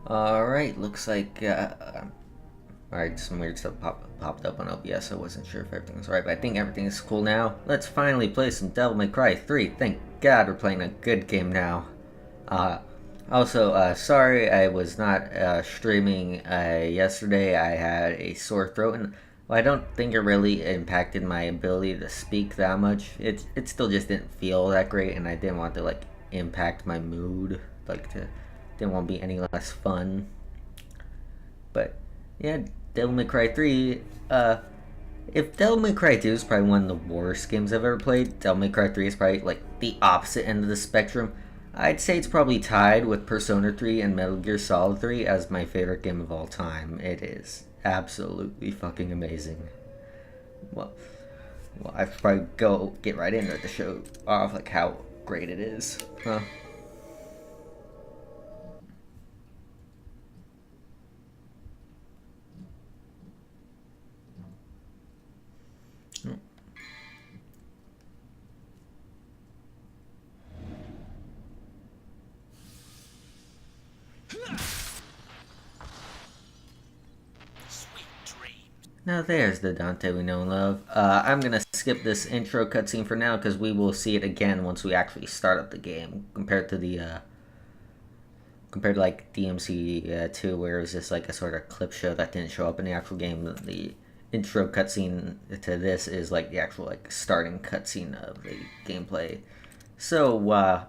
Alright, looks like, alright, some weird stuff popped up on OBS. I wasn't sure if everything was right, but I think everything is cool now. Let's finally play some Devil May Cry 3. Thank God we're playing a good game now. Uh, sorry I was not streaming yesterday. I had a sore throat, and well, I don't think it really impacted my ability to speak that much. It still just didn't feel that great, and I didn't want to, like, impact my mood, didn't want to be any less fun. But yeah, Devil May Cry 3. If Devil May Cry 2 is probably one of the worst games I've ever played, Devil May Cry 3 is probably like the opposite end of the spectrum. I'd say it's probably tied with Persona 3 and Metal Gear Solid 3 as my favorite game of all time. It is absolutely fucking amazing. Well, I should probably go get right into it to show off like how great it is. Huh? Now there's the Dante we know and love. I'm gonna skip this intro cutscene for now because we will see it again once we actually start up the game. Compared to like DMC 2, where it was just like a sort of clip show that didn't show up in the actual game. The intro cutscene to this is like the actual like starting cutscene of the gameplay. So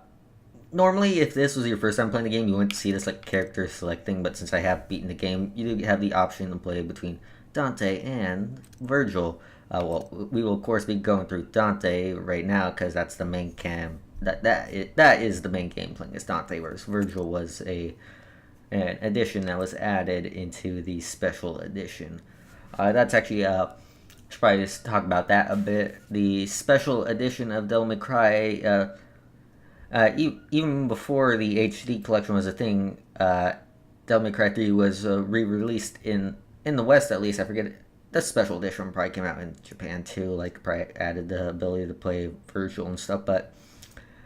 normally, if this was your first time playing the game, you wouldn't see this like character select thing. But since I have beaten the game, you do have the option to play between Dante and Virgil. We will of course be going through Dante right now because that's the main cam. That is the main game playing as Dante, whereas Virgil was an addition that was added into the special edition. That's actually should probably just talk about that a bit. The special edition of Devil May Cry, even before the HD collection was a thing, Devil May Cry 3 was re-released in the West, at least. I forget, the special edition probably came out in Japan too, like probably added the ability to play Virgil and stuff. But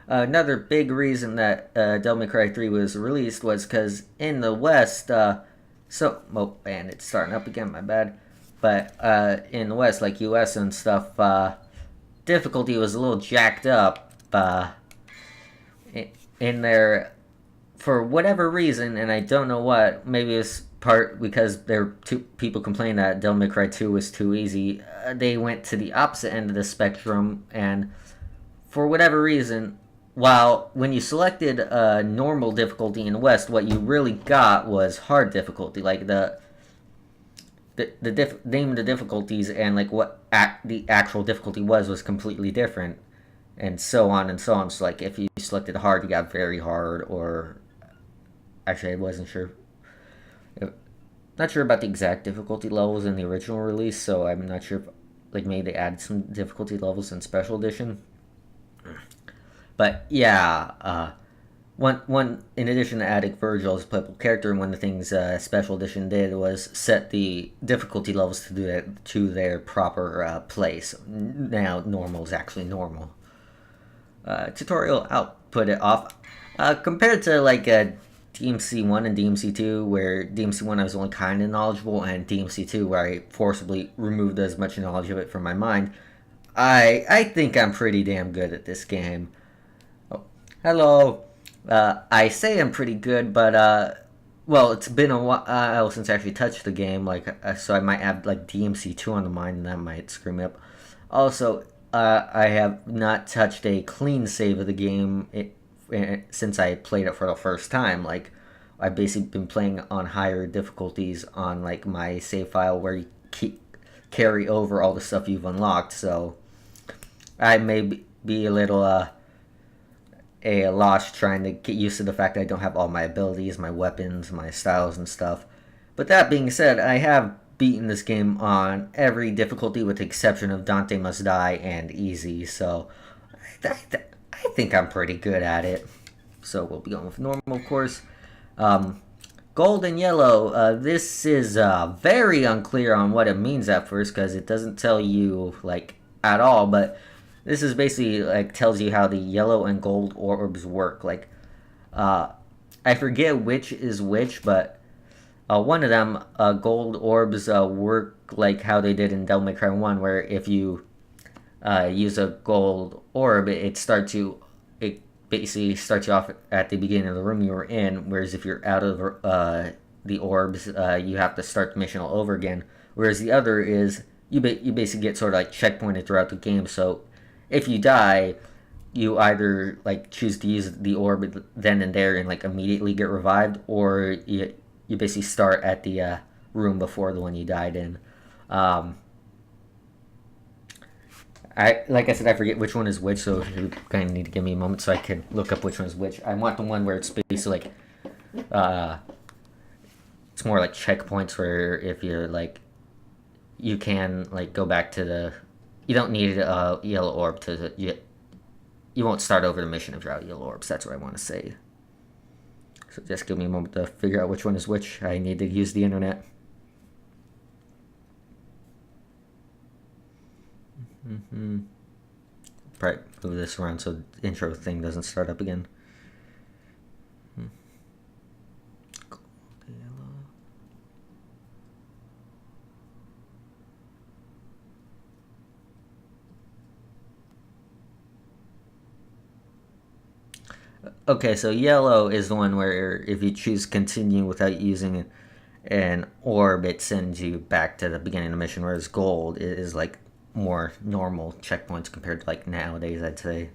another big reason that Devil May Cry 3 was released was because in the West, and it's starting up again, my bad. But in the West, like US and stuff, difficulty was a little jacked up in there for whatever reason, and I don't know what. Maybe it's part because there were two people complaining that Devil May Cry 2 was too easy. They went to the opposite end of the spectrum, and for whatever reason, while when you selected normal difficulty in West, what you really got was hard difficulty. Like the name of the difficulties and like what the actual difficulty was completely different, and so on and so on. So like if you selected hard, you got very hard, or actually I wasn't sure. Not sure about the exact difficulty levels in the original release, so I'm not sure if like maybe they added some difficulty levels in special edition. But yeah, one in addition to adding Virgil as a playable character, one of the things special edition did was set the difficulty levels to their proper place. Now normal is actually normal. Tutorial output it off. Compared to like DMC 1 and DMC 2, where DMC 1 I was only kind of knowledgeable, and DMC 2 where I forcibly removed as much knowledge of it from my mind, I think I'm pretty damn good at this game. Oh, hello. I say I'm pretty good, but well, it's been a while since I actually touched the game, so I might have like DMC 2 on the mind, and that might screw me up. Also, I have not touched a clean save of the game since I played it for the first time. Like, I've basically been playing on higher difficulties on like my save file where you carry over all the stuff you've unlocked. So I may be a little a loss trying to get used to the fact that I don't have all my abilities, my weapons, my styles and stuff. But that being said, I have beaten this game on every difficulty with the exception of Dante Must Die and Easy, so I think I'm pretty good at it. So we'll be going with normal, of course. Gold and yellow, this is very unclear on what it means at first because it doesn't tell you like at all, but this is basically like tells you how the yellow and gold orbs work. Like I forget which is which, but one of them, gold orbs, work like how they did in Devil May Cry 1, where if you use a gold orb, it basically starts you off at the beginning of the room you were in, whereas if you're out of the orbs, you have to start the mission all over again. Whereas the other is, you basically get sort of like checkpointed throughout the game, so if you die, you either like choose to use the orb then and there and like immediately get revived, or you basically start at the room before the one you died in. Like I said, I forget which one is which, so you kind of need to give me a moment so I can look up which one is which. I want the one where it's basically like, it's more like checkpoints where if you're like, you can like go back to the, you don't need a yellow orb to, you won't start over the mission if you're out yellow orbs. That's what I want to say. So just give me a moment to figure out which one is which. I need to use the internet. Probably move this around so the intro thing doesn't start up again. Okay, so yellow is the one where if you choose continue without using an orb, it sends you back to the beginning of the mission, whereas gold is like more normal checkpoints compared to like nowadays, I'd say.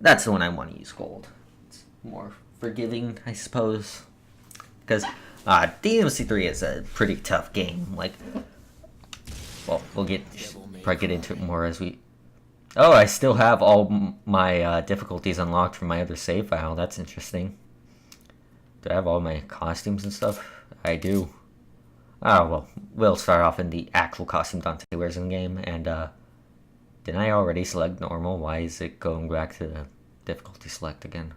That's the one I want to use, gold. It's more forgiving, I suppose. Because DMC3 is a pretty tough game. Like, well, probably get into it more as we... Oh, I still have all my difficulties unlocked from my other save file. That's interesting. Do I have all my costumes and stuff? I do. Oh, well, we'll start off in the actual costume Dante wears in the game. And, didn't I already select normal? Why is it going back to the difficulty select again?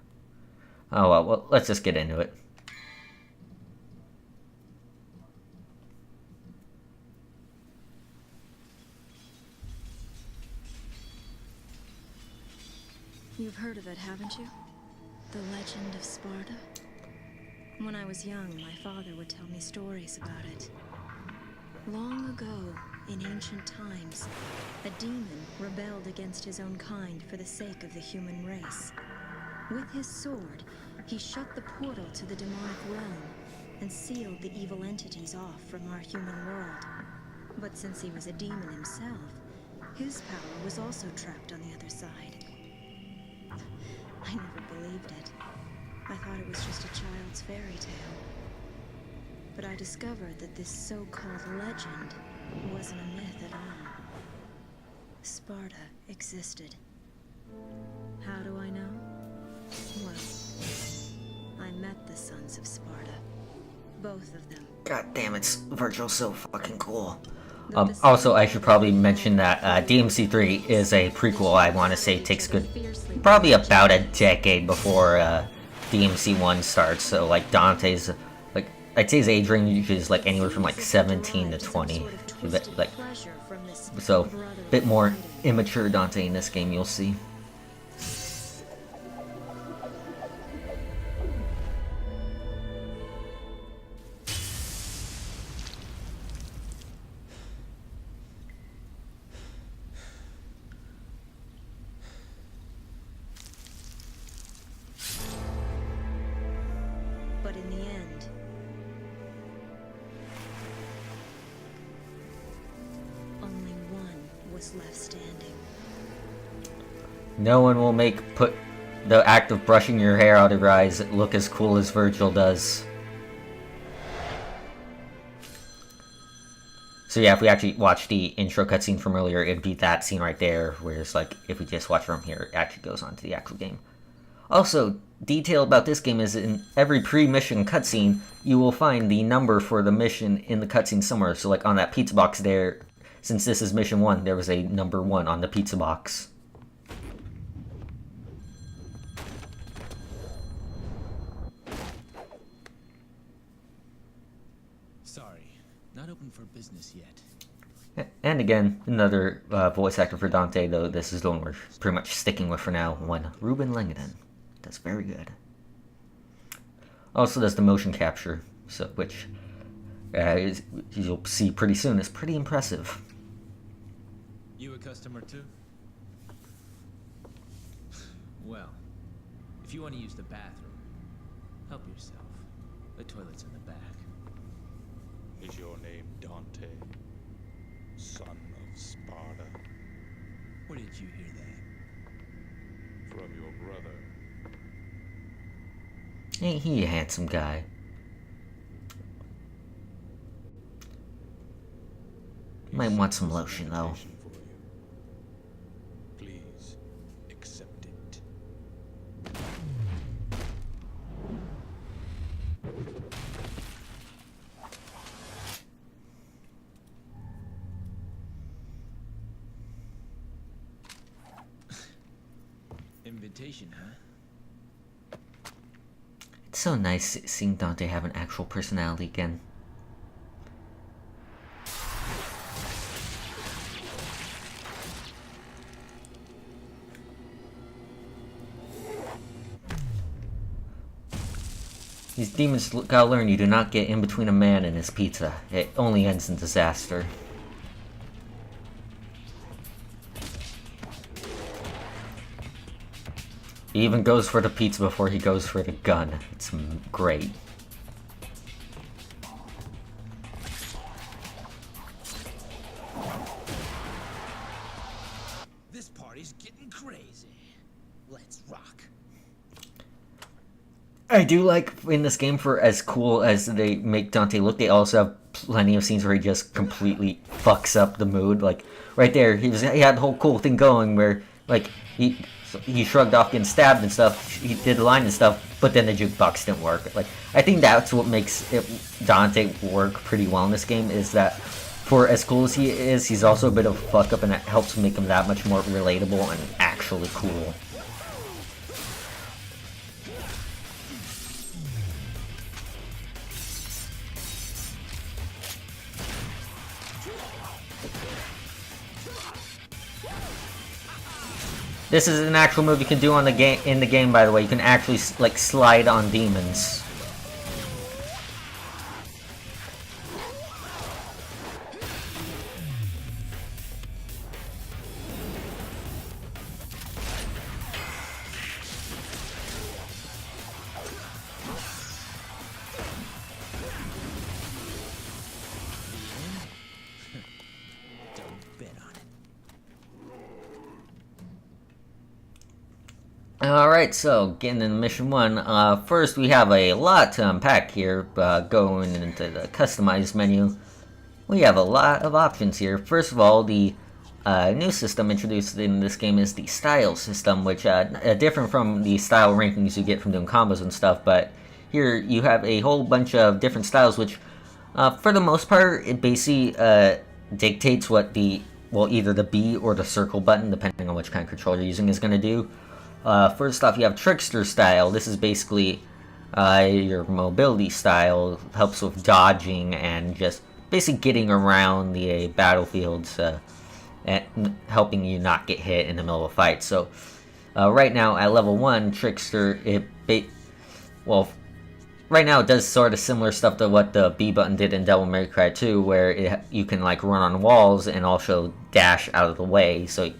Oh, well, let's just get into it. You've heard of it, haven't you? The legend of Sparta? When I was young, my father would tell me stories about it. Long ago, in ancient times, a demon rebelled against his own kind for the sake of the human race. With his sword, he shut the portal to the demonic realm and sealed the evil entities off from our human world. But since he was a demon himself, his power was also trapped on the other side. I never believed it. I thought it was just a child's fairy tale. But I discovered that this so-called legend wasn't a myth at all. Sparta existed. How do I know? Well, I met the sons of Sparta. Both of them. God damn, Virgil's so fucking cool. Also, I should probably mention that DMC3 is a prequel. I want to say takes probably about a decade before DMC1 starts. So, like, Dante's, like, I'd say his age range is like anywhere from like 17 to 20. Like, so, a bit more immature Dante in this game, you'll see. But in the end, only one was left standing. No one will put the act of brushing your hair out of your eyes look as cool as Virgil does. So yeah, if we actually watch the intro cutscene from earlier, it'd be that scene right there, whereas like if we just watch from here, it actually goes on to the actual game. Also, detail about this game is in every pre-mission cutscene, you will find the number for the mission in the cutscene somewhere. So like on that pizza box there, since this is mission 1, there was a number 1 on the pizza box. Sorry, not open for business yet. And again, another voice actor for Dante, though this is the one we're pretty much sticking with for now, one Ruben Langdon. That's very good. Also does the motion capture, so which you'll see pretty soon is pretty impressive. You a customer too? Well, if you want to use the bathroom, help yourself. The toilet's in the back. Is your name Dante, son of Sparta? Where did you hear that? From your brother. Ain't he a handsome guy? Might want some lotion though. Invitation for you. Please accept it. Invitation, huh? It's so nice seeing Dante have an actual personality again. These demons gotta learn you do not get in between a man and his pizza. It only ends in disaster. He even goes for the pizza before he goes for the gun. It's great. This party's getting crazy. Let's rock. I do like in this game, for as cool as they make Dante look, they also have plenty of scenes where he just completely fucks up the mood. Like right there, he had the whole cool thing going where like he shrugged off getting stabbed and stuff. He did the line and stuff, but then the jukebox didn't work. Like I think that's what makes Dante work pretty well in this game, is that for as cool as he is, he's also a bit of a fuck up, and it helps make him that much more relatable and actually cool. This is an actual move you can do on the game. In the game, by the way, you can actually like slide on demons. Don't bet on it. Alright, so getting into mission 1. First, we have a lot to unpack here. Going into the customized menu, we have a lot of options here. First of all, the new system introduced in this game is the style system, which different from the style rankings you get from doing combos and stuff. But here you have a whole bunch of different styles, which for the most part, it basically dictates what either the B or the circle button, depending on which kind of controller you're using, is going to do. First off, you have Trickster style. This is basically your mobility style. Helps with dodging and just basically getting around the battlefields and helping you not get hit in the middle of a fight. So right now at level 1, Trickster, right now it does sort of similar stuff to what the B button did in Devil May Cry 2, where you can like run on walls and also dash out of the way. So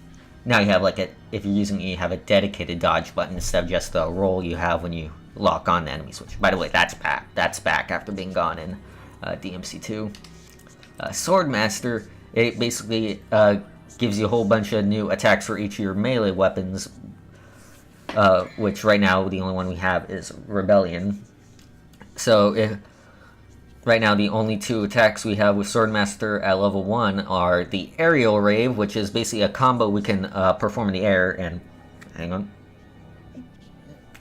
now you have if you're using it, you have a dedicated dodge button instead of just the roll you have when you lock on the enemy switch. By the way, that's back. That's back after being gone in DMC2. Swordmaster, it basically gives you a whole bunch of new attacks for each of your melee weapons, which right now the only one we have is Rebellion. So right now the only 2 attacks we have with Swordmaster at level 1 are the Aerial Rave, which is basically a combo we can perform in the air, and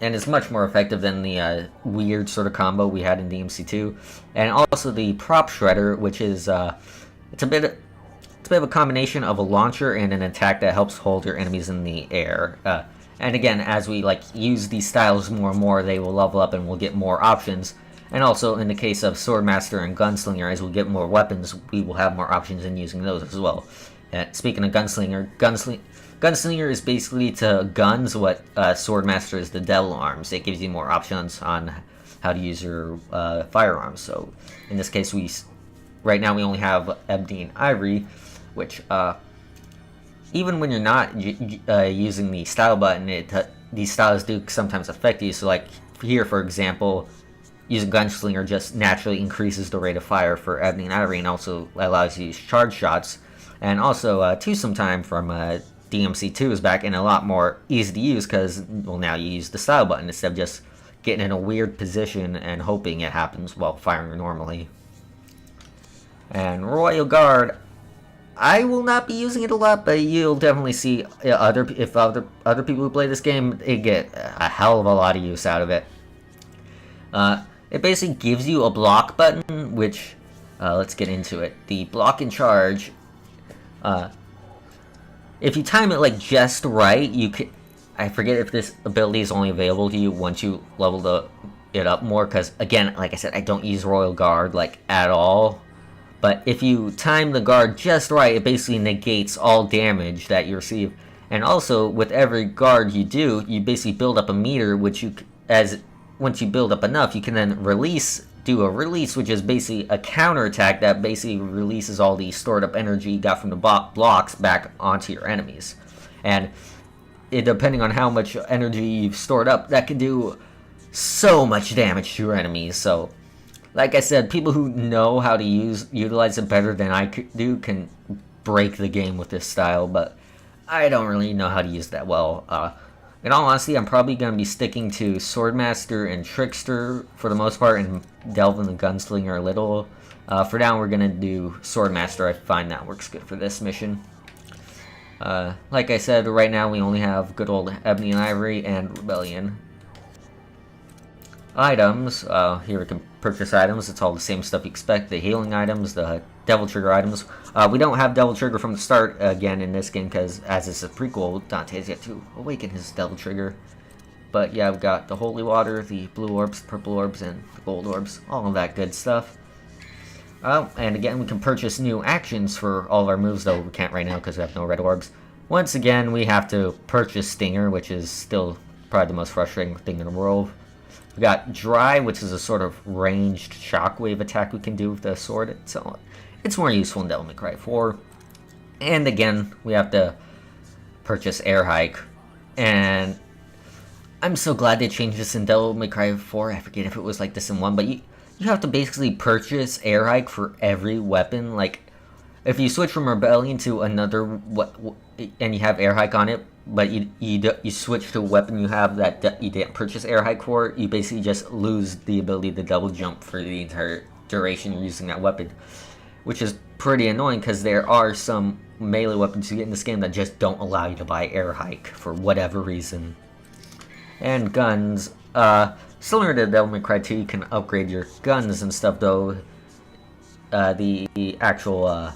and it's much more effective than the weird sort of combo we had in DMC2. And also the Prop Shredder, which is it's a bit of a combination of a launcher and an attack that helps hold your enemies in the air. And again, as we use these styles more and more, they will level up and we'll get more options. And also, in the case of Swordmaster and Gunslinger, as we get more weapons, we will have more options in using those as well. Speaking of Gunslinger is basically to guns what Swordmaster is to Devil Arms. It gives you more options on how to use your firearms. So in this case, right now we only have Ebony and Ivory, which even when you're not using the style button, these styles do sometimes affect you. So like here, for example, using Gunslinger just naturally increases the rate of fire for Ebony and Ivory, and also allows you to use charge shots. And also, Twosome Time from DMC2 is back, and a lot more easy to use because, well, now you use the style button instead of just getting in a weird position and hoping it happens while firing normally. And Royal Guard, I will not be using it a lot, but you'll definitely see other people who play this game, they get a hell of a lot of use out of it. It basically gives you a block button, which, let's get into it. The block and charge, if you time it like just right, you can. I forget if this ability is only available to you once you level it up more, because again, like I said, I don't use Royal Guard like at all. But if you time the guard just right, it basically negates all damage that you receive. And also, with every guard you do, you basically build up a meter, which once you build up enough, you can then do a release, which is basically a counterattack that basically releases all the stored up energy you got from the blocks back onto your enemies. And depending on how much energy you've stored up, that can do so much damage to your enemies. So, like I said, people who know how to utilize it better than I do can break the game with this style, but I don't really know how to use that well. In all honesty, I'm probably going to be sticking to Swordmaster and Trickster for the most part, and delve in the Gunslinger a little. For now, we're going to do Swordmaster. I find that works good for this mission. Like I said, right now we only have good old Ebony and Ivory and Rebellion. Items, here we can purchase items. It's all the same stuff you expect. The healing items, the Devil Trigger items. We don't have Devil Trigger from the start again in this game because as it's a prequel, Dante has yet to awaken his Devil Trigger. But yeah, we've got the Holy Water, the Blue Orbs, Purple Orbs, and the Gold Orbs. All of that good stuff. And again, we can purchase new actions for all of our moves, though we can't right now because we have no Red Orbs. Once again, we have to purchase Stinger, which is still probably the most frustrating thing in the world. We got Dry, which is a sort of ranged shockwave attack we can do with the sword. So it's more useful in Devil May Cry 4. And again, we have to purchase Air Hike. And I'm so glad they changed this in Devil May Cry 4. I forget if it was like this in 1, but you have to basically purchase Air Hike for every weapon. Like, if you switch from Rebellion to another, and you have Air Hike on it, but you switch to a weapon you have that you didn't purchase Air Hike for, you basically just lose the ability to double jump for the entire duration you're using that weapon. Which is pretty annoying because there are some melee weapons you get in this game that just don't allow you to buy Air Hike for whatever reason. And guns, similar to Devil May Cry 2, you can upgrade your guns and stuff, though the actual,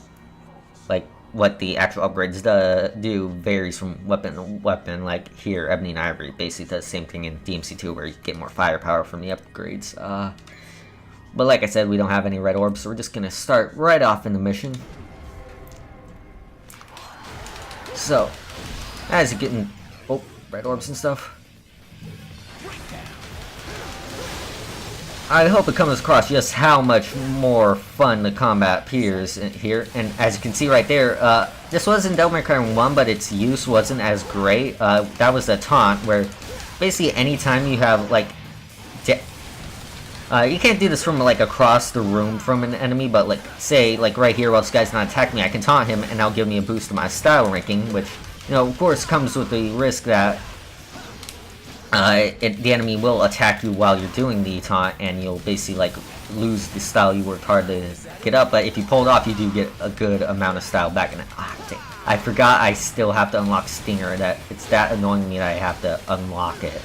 like, what the actual upgrades do varies from weapon to weapon. Like here, Ebony and Ivory basically does the same thing in DMC2 where you get more firepower from the upgrades. But like I said, we don't have any red orbs, so we're just going to start right off in the mission. So, as you get in... Oh, red orbs and stuff. I hope it comes across just how much more fun the combat appears here. And as you can see right there, this was in Devil May Cry 1, but its use wasn't as great. That was the taunt, where basically anytime you have, like... you can't do this from, like, across the room from an enemy, but, like, say, like, right here while this guy's not attacking me, I can taunt him, and that'll give me a boost to my style ranking, which, you know, of course comes with the risk that the enemy will attack you while you're doing the taunt, and you'll basically, like, lose the style you worked hard to get up, but if you pull it off, you do get a good amount of style back, and I forgot I still have to unlock Stinger. That it's that annoying me that I have to unlock it.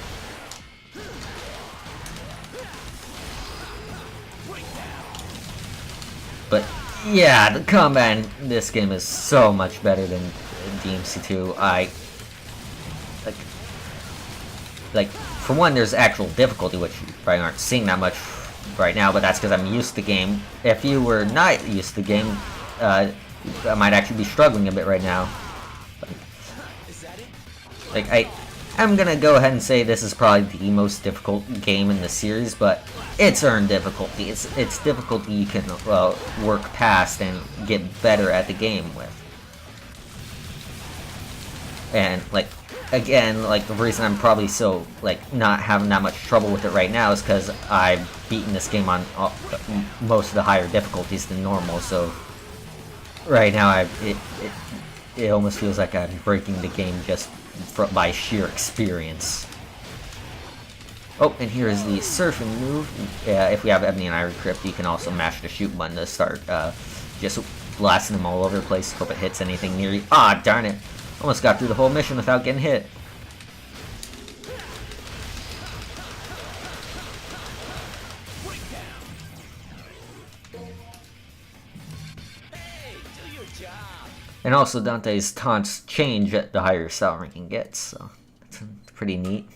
But yeah, the combat in this game is so much better than DMC2. Like, for one, there's actual difficulty, which you probably aren't seeing that much right now, but that's because I'm used to the game. If you were not used to the game, I might actually be struggling a bit right now. Like I'm gonna go ahead and say this is probably the most difficult game in the series, but it's earned difficulty. It's difficulty you can work past and get better at the game with. And like, again, like the reason I'm probably so like not having that much trouble with it right now is because I've beaten this game on most of the higher difficulties than normal. So right now, it almost feels like I'm breaking the game just by sheer experience. Oh, and here is the surfing move. If we have Ebony and Iron Crypt, you can also mash the shoot button to start just blasting them all over the place. Hope it hits anything near you. Ah, darn it. Almost got through the whole mission without getting hit. And also Dante's taunts change at the higher style ranking gets, so it's pretty neat.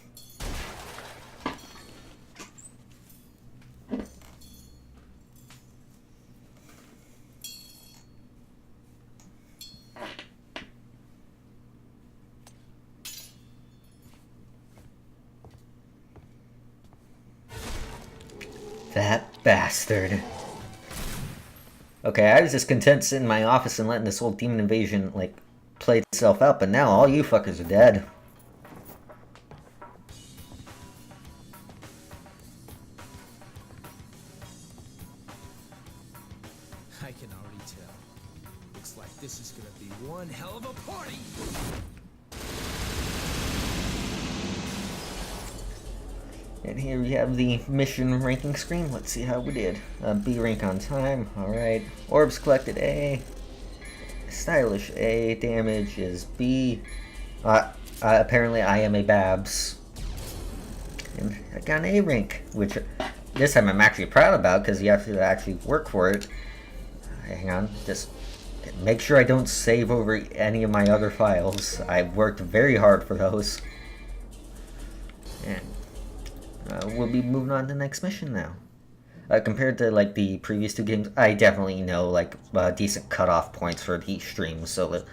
That bastard. Okay, I was just content sitting in my office and letting this whole demon invasion, like, play itself out, but now all you fuckers are dead. I can already tell. Looks like this is gonna be one hell of a party! And here we have the mission ranking screen. Let's see how we did. B rank on time, alright. Orbs collected A. Stylish A. Damage is B. Apparently I am a Babs. And I got an A rank, which this time I'm actually proud about because you have to actually work for it. Hang on, just make sure I don't save over any of my other files. I've worked very hard for those. And we'll be moving on to the next mission now. Compared to like the previous two games, I definitely know like decent cutoff points for each stream. So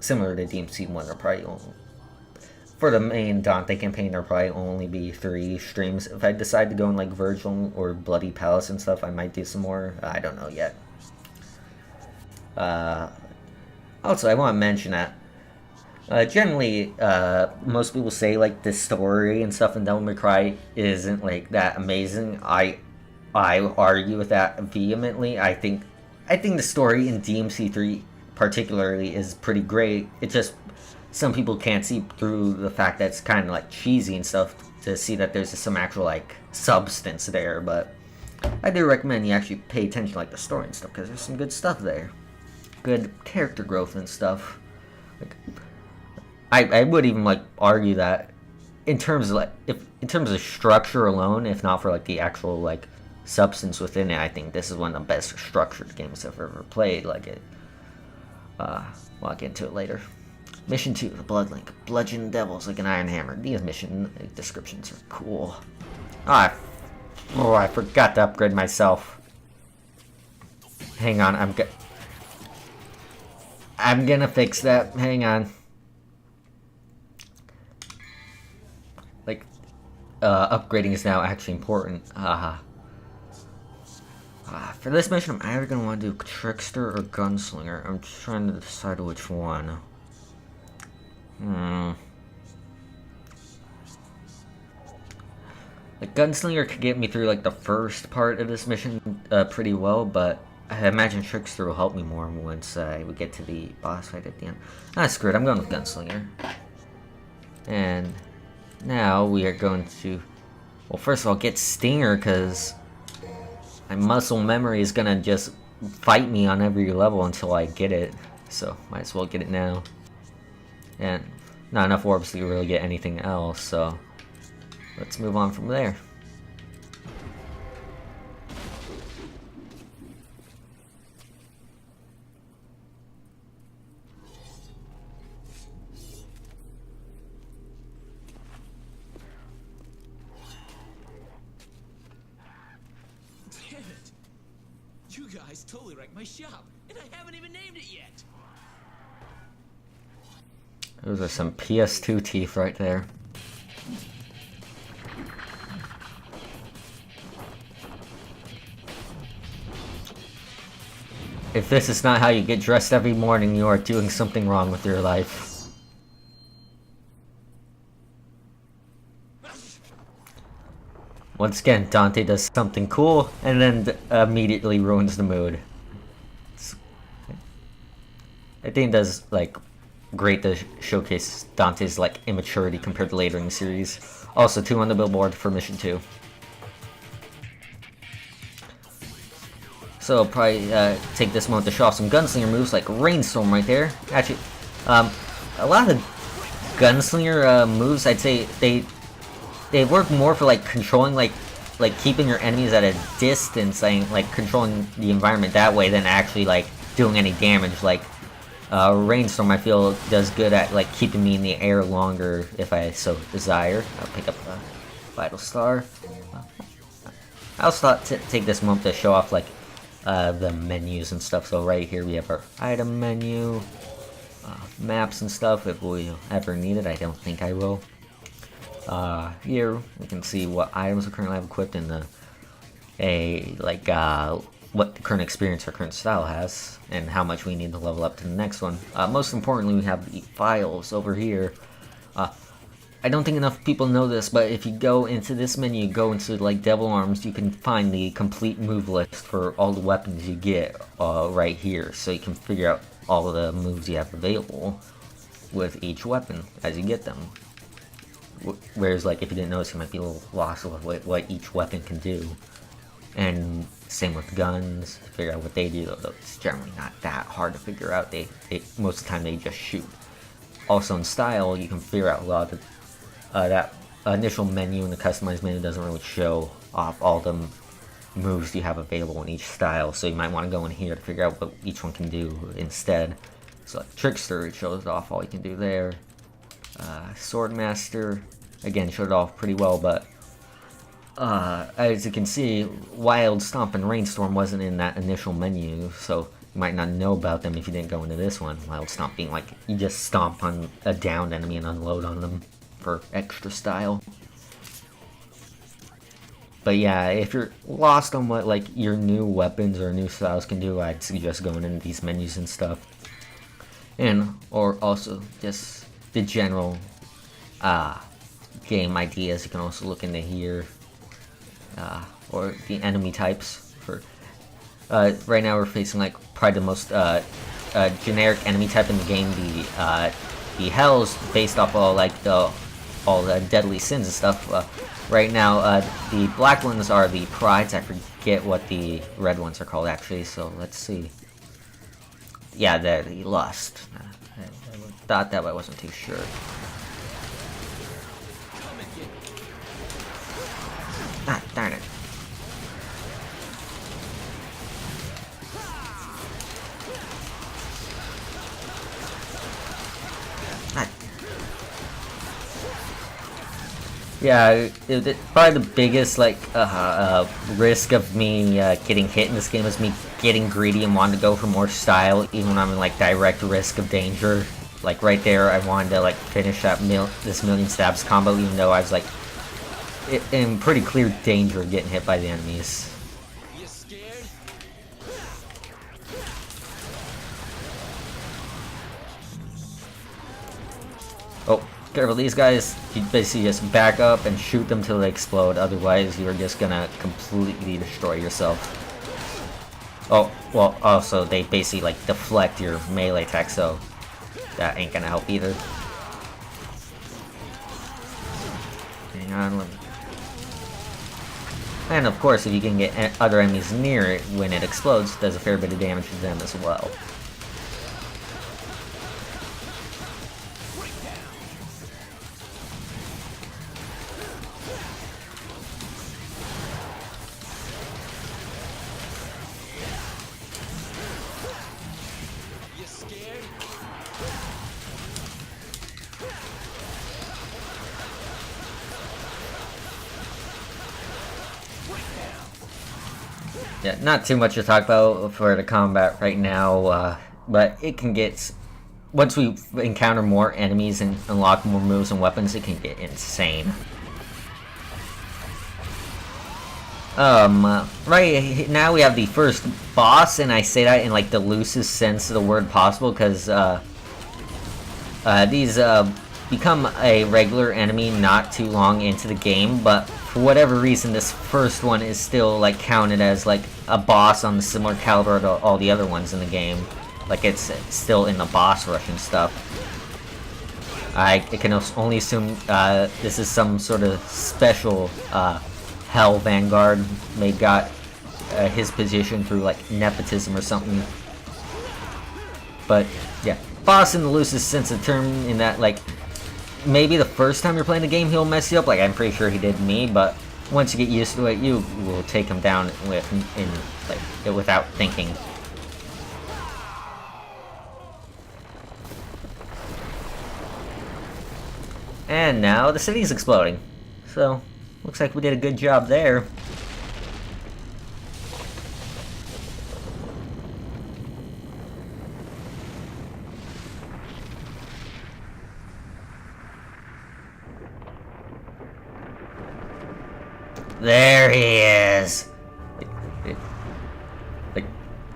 similar to DMC1, there probably only, for the main Dante campaign, there'll probably only be 3 streams. If I decide to go in like Virgil or Bloody Palace and stuff, I might do some more. I don't know yet. Also, I want to mention that generally, most people say like the story and stuff in Devil May Cry isn't like that amazing. I argue with that vehemently. I think the story in DMC3 particularly is pretty great. It just some people can't see through the fact that it's kind of like cheesy and stuff to see that there's some actual like substance there. But I do recommend you actually pay attention to like the story and stuff because there's some good stuff there, good character growth and stuff. Like, I would even like argue that in terms of like in terms of structure alone, if not for like the actual like substance within it, I think this is one of the best structured games I've ever played. Like it. Well, I'll get into it later. Mission 2, the Bloodlink. Bludgeon devils like an iron hammer. These mission descriptions are cool. I forgot to upgrade myself. Hang on, I'm gonna fix that. Hang on. Like, upgrading is now actually important. For this mission, I'm either gonna want to do Trickster or Gunslinger. I'm just trying to decide which one. Like, Gunslinger could get me through, like, the first part of this mission pretty well, but I imagine Trickster will help me more once we get to the boss fight at the end. Screw it, I'm going with Gunslinger. And now we are going to, well, first of all, get Stinger, because my muscle memory is gonna just fight me on every level until I get it. So, might as well get it now. And not enough orbs to really get anything else, so let's move on from there. Damn it! You guys totally wrecked my shop, and I haven't even named it yet! Those are some PS2 teeth right there. If this is not how you get dressed every morning, you are doing something wrong with your life. Once again, Dante does something cool, and then immediately ruins the mood. I think it does, like, great to showcase Dante's, like, immaturity compared to later in the series. Also, 2 on the billboard for Mission 2. So, I'll probably take this moment to show off some gunslinger moves, like Rainstorm right there. Actually, a lot of the gunslinger moves, I'd say, they work more for, like, controlling, like keeping your enemies at a distance, like controlling the environment that way, than actually, like, doing any damage. Like, Rainstorm, I feel, does good at, like, keeping me in the air longer if I so desire. I'll pick up a Vital Star. I also thought to take this moment to show off, like, the menus and stuff. So right here we have our item menu, maps and stuff if we ever need it. I don't think I will. Here we can see what items we currently have equipped in what the current experience or current style has, and how much we need to level up to the next one. Most importantly, we have the files over here. I don't think enough people know this, but if you go into this menu, go into like Devil Arms, you can find the complete move list for all the weapons you get right here, so you can figure out all of the moves you have available with each weapon as you get them. Whereas, like, if you didn't notice, you might be a little lost with what each weapon can do. And same with guns, figure out what they do, though it's generally not that hard to figure out. They most of the time they just shoot. Also in style, you can figure out a lot of that initial menu in the customized menu doesn't really show off all the moves you have available in each style, so you might want to go in here to figure out what each one can do instead. So like Trickster, it shows off all you can do there. Swordmaster, again, showed it off pretty well, but as you can see, Wild Stomp and Rainstorm wasn't in that initial menu, so you might not know about them if you didn't go into this one. Wild Stomp being like, you just stomp on a downed enemy and unload on them for extra style. But yeah, if you're lost on what like your new weapons or new styles can do, I'd suggest going into these menus and stuff. Or also just the general game ideas. You can also look into here, or the enemy types. For right now, we're facing like probably the most generic enemy type in the game. The Hells, based off all like all the deadly sins and stuff. Right now, the black ones are the Prides. I forget what the red ones are called actually. So let's see. Yeah, they're the Lust. I thought that, but I wasn't too sure. Ah, darn it. Yeah, probably the biggest like risk of me getting hit in this game is me getting greedy and wanting to go for more style, even when I'm in like direct risk of danger. Like right there, I wanted to like finish that this million stabs combo, even though I was like in pretty clear danger of getting hit by the enemies. You scared? Oh, careful, these guys, you basically just back up and shoot them till they explode, otherwise you're just gonna completely destroy yourself. Oh, well, also, they basically, like, deflect your melee attack, so that ain't gonna help either. Hang on, let me... And of course, if you can get other enemies near it when it explodes, it does a fair bit of damage to them as well. Yeah, not too much to talk about for the combat right now, but it can get... Once we encounter more enemies and unlock more moves and weapons, it can get insane. Right now we have the first boss, and I say that in like the loosest sense of the word possible, because these become a regular enemy not too long into the game, but for whatever reason this first one is still like counted as like a boss on the similar caliber to all the other ones in the game. Like it's still in the boss rush and stuff. I can only assume this is some sort of special Hell Vanguard may got his position through like nepotism or something. But yeah, boss in the loosest sense of the term, in that like maybe the first time you're playing the game he'll mess you up, like I'm pretty sure he did me, but once you get used to it you will take him down without thinking. And now the city's exploding, so looks like we did a good job there. There he is! Like,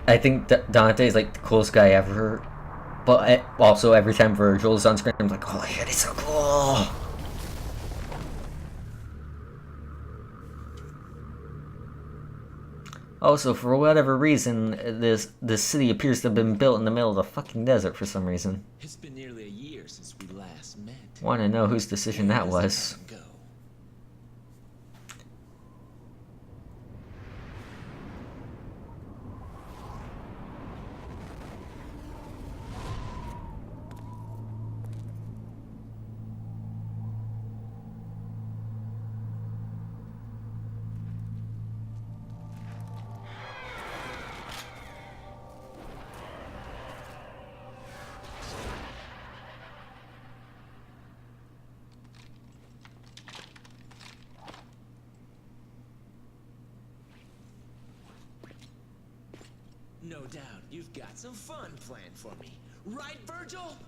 I think Dante is like the coolest guy ever, but also every time Virgil is on screen I'm like, holy shit, he's so cool! Also, for whatever reason, this city appears to have been built in the middle of the fucking desert for some reason. It's been nearly a year since we last met. Want to know whose decision that was? Go. No doubt you've got some fun planned for me. Right, Virgil?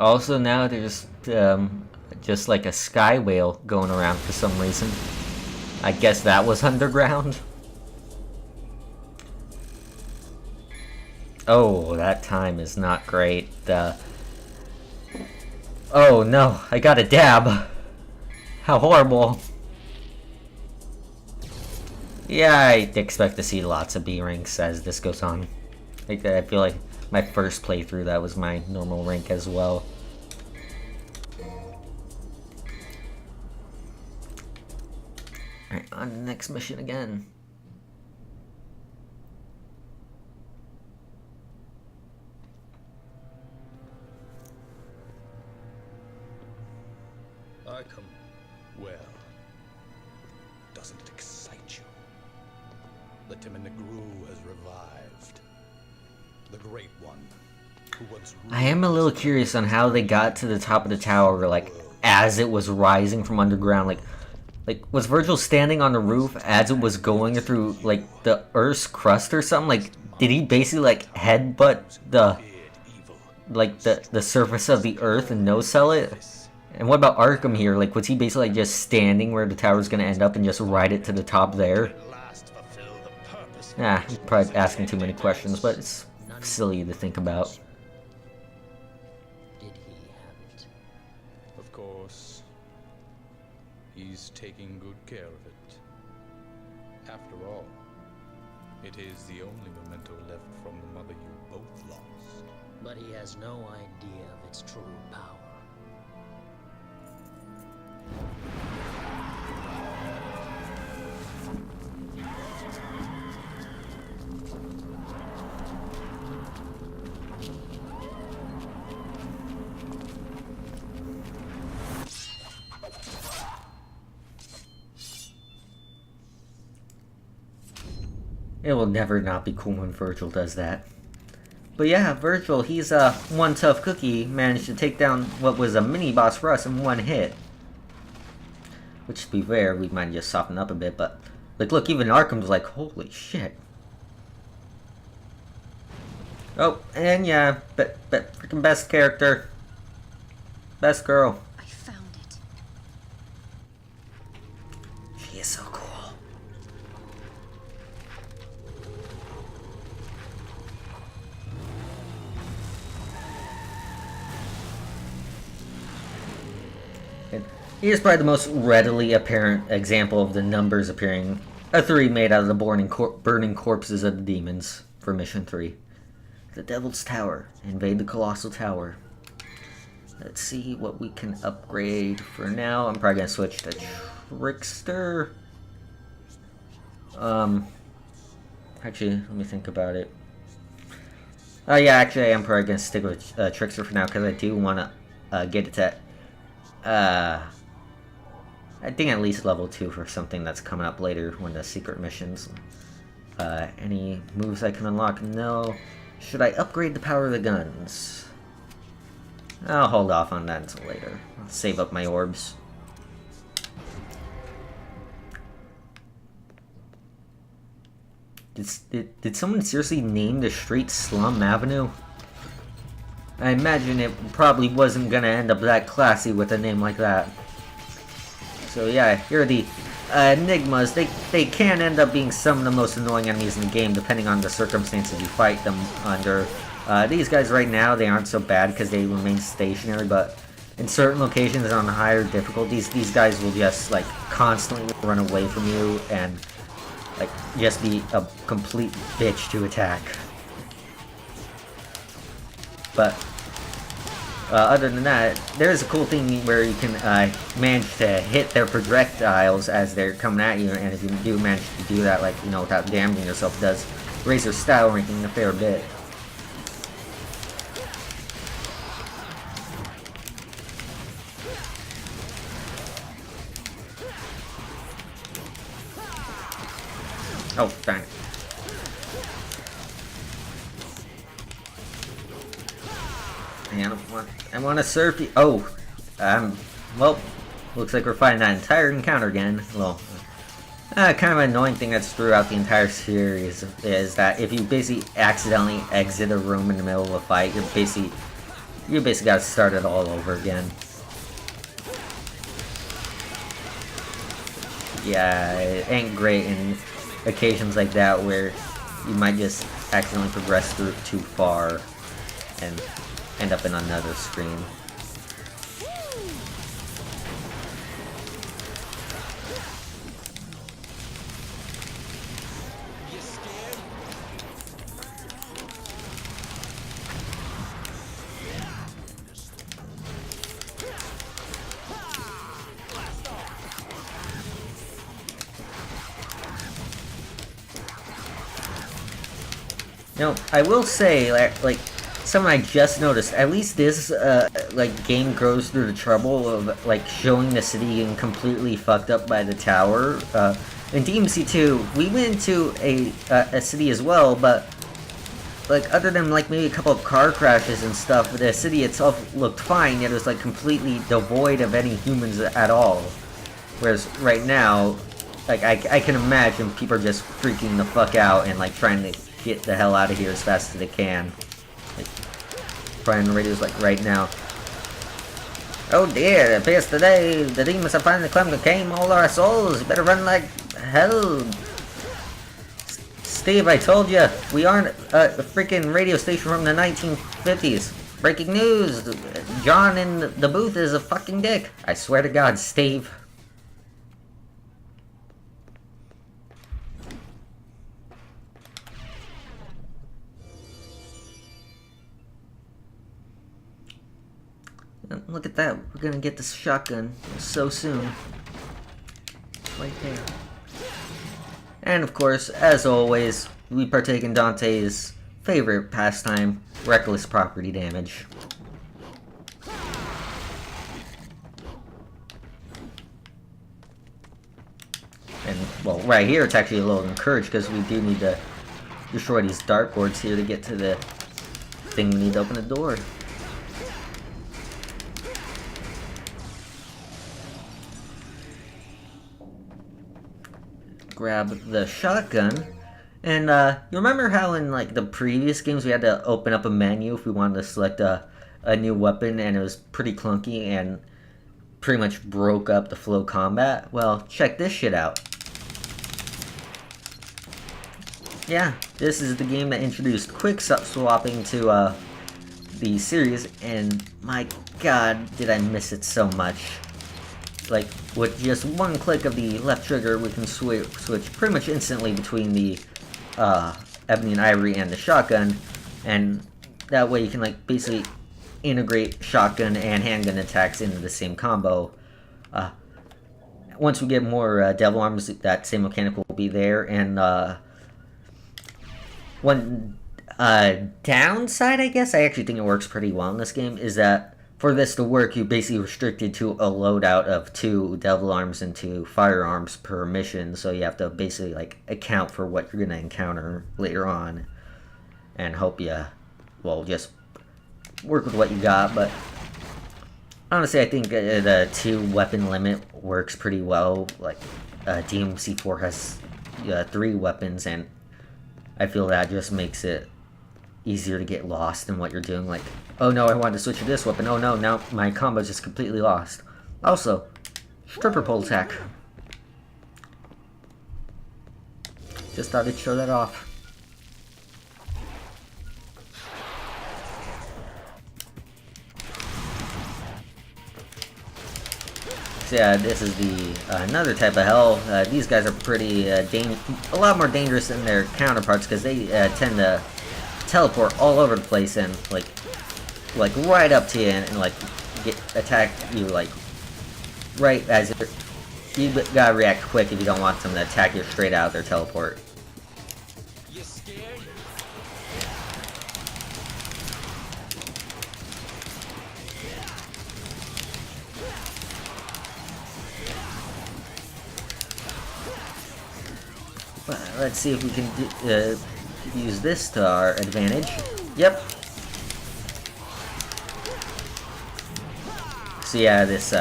Also, now there's just like a sky whale going around for some reason. I guess that was underground. Oh, that time is not great. Oh no, I got a dab. How horrible. Yeah, I expect to see lots of B ranks as this goes on. I feel like my first playthrough, that was my normal rank as well. Alright, on to the next mission again. Arkham. Well, doesn't it excite you? The Timon Negru has revived. The Great One, who once I am a little curious on how they got to the top of the tower, like, as it was rising from underground. Like, was Virgil standing on the roof as it was going through, like, the Earth's crust or something? Like, did he basically, like, headbutt the surface of the Earth and no-sell it? And what about Arkham here? Like, was he basically like, just standing where the tower's gonna end up and just ride it to the top there? Nah, I'm probably asking too many questions, but it's silly to think about. Did he have it? Of course. He's taking good care of it. After all, it is the only memento left from the mother you both lost. But he has no idea of its true power. It will never not be cool when Virgil does that. But yeah, Virgil, he's one tough cookie, managed to take down what was a mini-boss for us in one hit. Which, to be fair, we might just soften up a bit, but... Like, look, even Arkham's like, holy shit. Oh, and yeah, freaking best character. Best girl. I found it. is so cool. And here's probably the most readily apparent example of the numbers appearing. A 3 made out of the burning corpses of the demons for Mission 3. The Devil's Tower. Invade the Colossal Tower. Let's see what we can upgrade. For now, I'm probably going to switch to Trickster. Actually, let me think about it. Oh yeah, actually, I'm probably going to stick with Trickster for now, because I do want to get it to... I think at least level 2 for something that's coming up later when the secret missions. Any moves I can unlock? No. Should I upgrade the power of the guns? I'll hold off on that until later. I'll save up my orbs. Did someone seriously name the street Slum Avenue? I imagine it probably wasn't gonna end up that classy with a name like that. So yeah, here are the Enigmas. They can end up being some of the most annoying enemies in the game, depending on the circumstances you fight them under. These guys right now, they aren't so bad because they remain stationary, but in certain locations on higher difficulties, these guys will just like constantly run away from you and like just be a complete bitch to attack. But other than that, there's a cool thing where you can manage to hit their projectiles as they're coming at you, and if you do manage to do that, like, you know, without damaging yourself, it does raise your style ranking a fair bit. Oh, dang it. I want to surf you. Oh, well, looks like we're fighting that entire encounter again. Well, kind of an annoying thing that's throughout the entire series is that if you basically accidentally exit a room in the middle of a fight, you basically got to start it all over again. Yeah, it ain't great in occasions like that where you might just accidentally progress through it too far and end up in another screen. No, I will say, like something I just noticed, at least this, like, game goes through the trouble of, like, showing the city getting completely fucked up by the tower. In DMC 2, we went into a city as well, but, like, other than, like, maybe a couple of car crashes and stuff, the city itself looked fine, yet it was, like, completely devoid of any humans at all. Whereas, right now, like, I can imagine people are just freaking the fuck out and, like, trying to get the hell out of here as fast as they can. Like, Brian Radio's like right now. Oh dear, it appears today the demons have finally come to claim all our souls. You better run like hell. Steve, I told you, we aren't a freaking radio station from the 1950s. Breaking news, John in the booth is a fucking dick. I swear to God, Steve. Look at that, we're gonna get this shotgun so soon. Right there. And of course, as always, we partake in Dante's favorite pastime, reckless property damage. And, well, right here it's actually a little encouraged because we do need to destroy these dartboards here to get to the thing we need to open the door. Grab the shotgun, and you remember how in like the previous games we had to open up a menu if we wanted to select a new weapon, and it was pretty clunky and pretty much broke up the flow of combat? Well, check this shit out. yeah, this is the game that introduced quick swapping to the series, and my god, did I miss it so much. Like, with just one click of the left trigger, we can switch pretty much instantly between the Ebony and Ivory and the shotgun, and that way you can, like, basically integrate shotgun and handgun attacks into the same combo. Once we get more Devil Arms, that same mechanic will be there, and one downside, I guess, I actually think it works pretty well in this game, is that for this to work, you're basically restricted to a loadout of 2 Devil Arms and 2 firearms per mission, so you have to basically, like, account for what you're going to encounter later on, and hope you, well, just work with what you got. But honestly, I think the 2 weapon limit works pretty well. Like, DMC4 has 3 weapons, and I feel that just makes it easier to get lost in what you're doing. Like, oh no, I wanted to switch to this weapon. Oh no, now my combo's just completely lost. Also, stripper pole attack. Just thought I'd show that off. So yeah, this is the another type of hell. These guys are pretty a lot more dangerous than their counterparts, because they tend to teleport all over the place and like right up to you and like attack you like right as you gotta react quick if you don't want them to attack you straight out of their teleport. You scared? But let's see if we can use this to our advantage. Yep. So yeah, this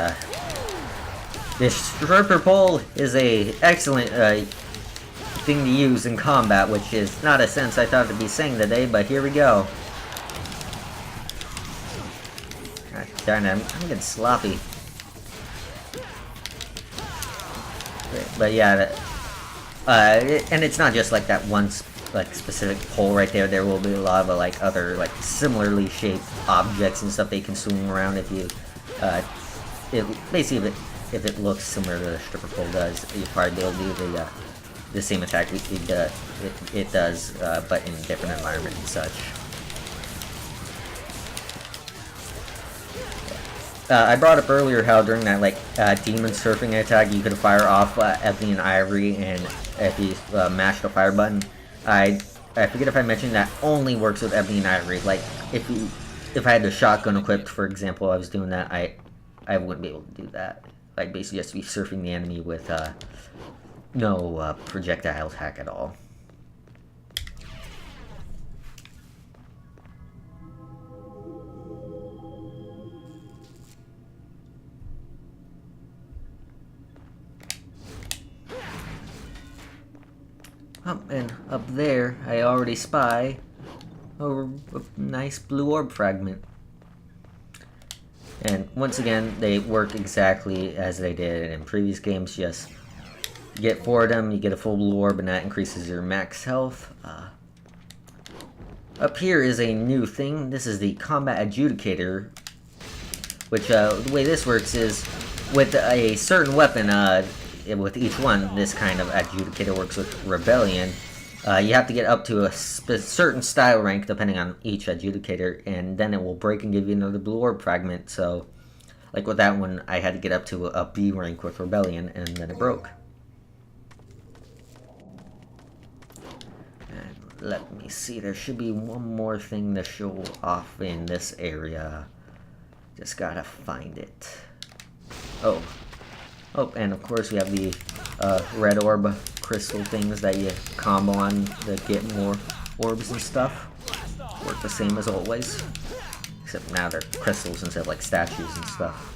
stripper pole is a excellent thing to use in combat, which is not a sentence I thought to be saying today, but here we go. God darn it, I'm getting sloppy. But yeah, and it's not just like that one specific pole right there. There will be a lot of like other like similarly shaped objects and stuff they can swing around if you basically if it looks similar to the stripper pole does, you'll probably be able to do the same attack it does, but in a different environment and such. I brought up earlier how during that like demon surfing attack you could fire off Ebony and Ivory, and if you mash the fire button, I forget if I mentioned that only works with Ebony and Ivory. Like if I had the shotgun equipped, for example, I was doing that, I wouldn't be able to do that. I'd basically just be surfing the enemy with no projectile attack at all. And up there, I already spy a nice blue orb fragment. And once again, they work exactly as they did in previous games. Just get 4 of them, you get a full blue orb, and that increases your max health. Up here is a new thing. This is the Combat Adjudicator, which the way this works is with a certain weapon, with each one, this kind of Adjudicator works with Rebellion. You have to get up to a certain style rank depending on each Adjudicator, and then it will break and give you another blue orb fragment. So, like with that one, I had to get up to a B rank with Rebellion, and then it broke. And let me see, there should be one more thing to show off in this area. Just gotta find it. Oh, and of course we have the red orb crystal things that you combo on to get more orbs and stuff. Work the same as always, except now they're crystals instead of like statues and stuff.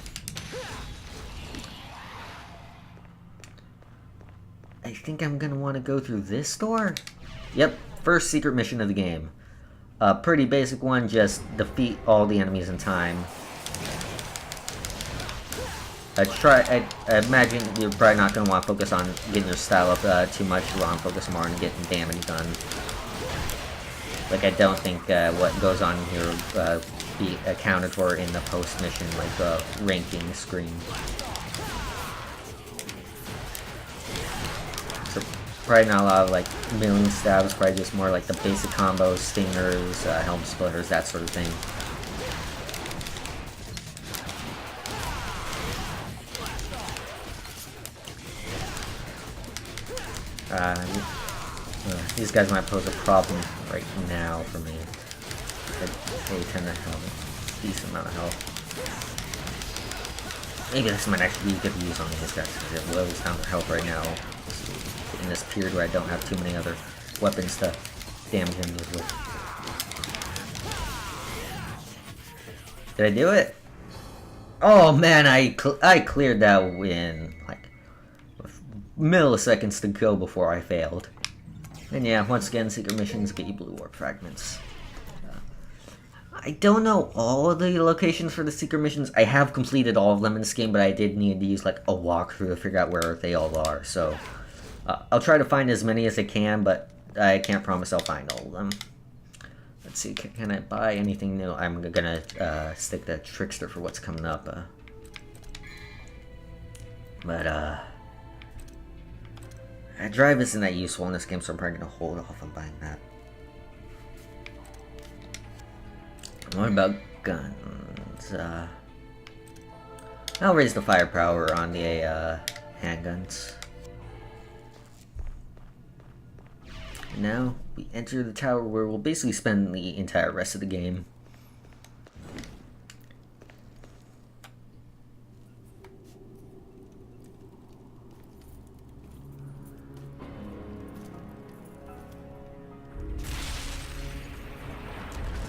I think I'm gonna want to go through this door. Yep, first secret mission of the game. Pretty basic one, just defeat all the enemies in time. I imagine you're probably not going to want to focus on getting your style up too much. You want to focus more on getting damage done. Like, I don't think what goes on here will be accounted for in the post-mission, like, ranking screen. So, probably not a lot of, like, milling stabs, probably just more like the basic combos, stingers, helm splitters, that sort of thing. These guys might pose a problem right now for me. They tend to have a decent amount of health. Maybe this might actually be good to use on these guys, because it lowers down their health right now. In this period where I don't have too many other weapons to damage enemies with. Did I do it? Oh man, I cleared that win like milliseconds to go before I failed. And yeah, once again, secret missions get you blue warp fragments. I don't know all of the locations for the secret missions. I have completed all of them in this game, but I did need to use like a walkthrough to figure out where they all are. So I'll try to find as many as I can, but I can't promise I'll find all of them. Let's see, can I buy anything new? I'm gonna stick the Trickster for what's coming up. Drive isn't that useful in this game, so I'm probably gonna hold off on buying that. What about guns? I'll raise the firepower on the handguns. Now we enter the tower where we'll basically spend the entire rest of the game.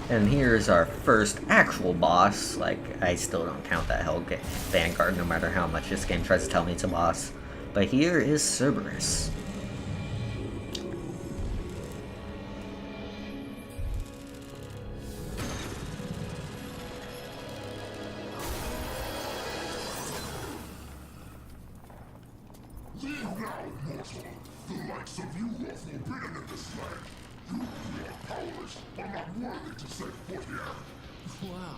And here's our first actual boss. Like, I still don't count that Hellgate Vanguard no matter how much this game tries to tell me it's a boss. But here is Cerberus. Wow,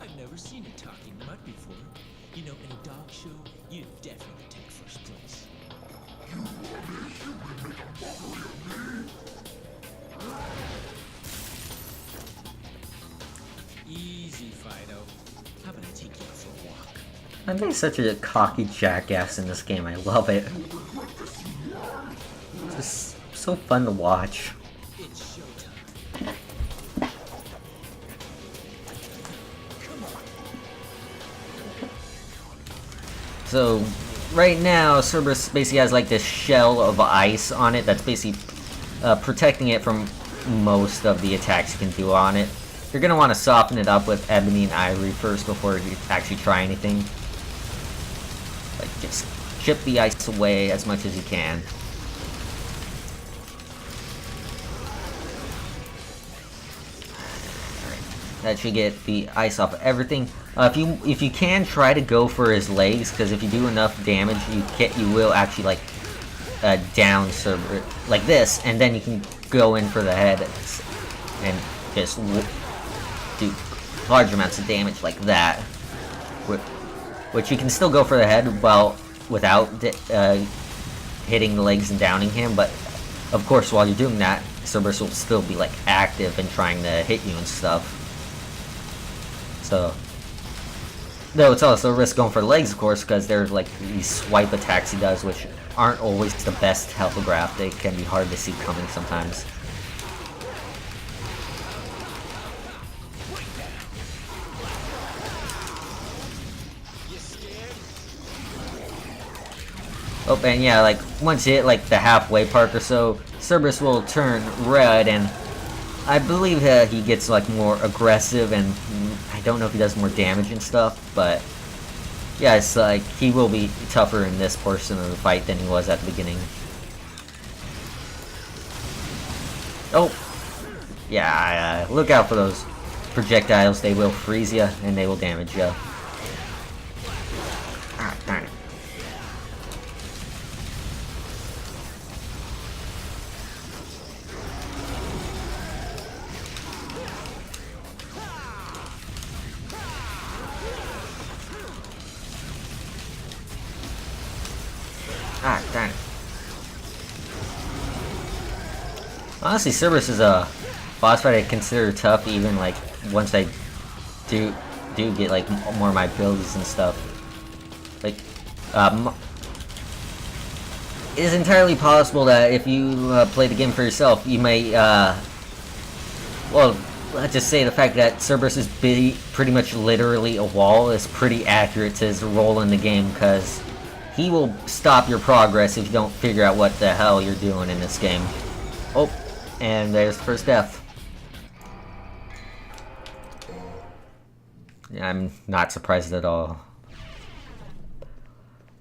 I've never seen a talking mud before. You know, in a dog show, you'd definitely take first place. Easy, Fido. How about I take you for a walk? I'm being such a cocky jackass in this game. I love it. It's just so fun to watch. It's showtime. So, right now, Cerberus basically has like this shell of ice on it that's basically protecting it from most of the attacks you can do on it. You're going to want to soften it up with ebony and ivory first before you actually try anything. Like, just chip the ice away as much as you can. That should get the ice off of everything. If you can, try to go for his legs, because if you do enough damage, you will actually like down Cerberus like this, and then you can go in for the head and just do large amounts of damage like that. Which you can still go for the head without hitting the legs and downing him, but of course while you're doing that, Cerberus will still be like active and trying to hit you and stuff. So, though it's also a risk going for legs, of course, because there's like these swipe attacks he does, which aren't always the best telegraph. They can be hard to see coming sometimes. Oh, and yeah, like once you hit like the halfway part or so, Cerberus will turn red, and I believe he gets like more aggressive, and I don't know if he does more damage and stuff, but yeah, it's like he will be tougher in this portion of the fight than he was at the beginning. Oh, yeah, look out for those projectiles. They will freeze you and they will damage you. Ah, Ah, darn it. Honestly, Cerberus is a boss fight I consider tough, even like once I do get like more of my abilities and stuff. Like, it is entirely possible that if you play the game for yourself, you may, well, let's just say the fact that Cerberus is pretty much literally a wall is pretty accurate to his role in the game, because he will stop your progress if you don't figure out what the hell you're doing in this game. Oh, and there's the first death. Yeah, I'm not surprised at all.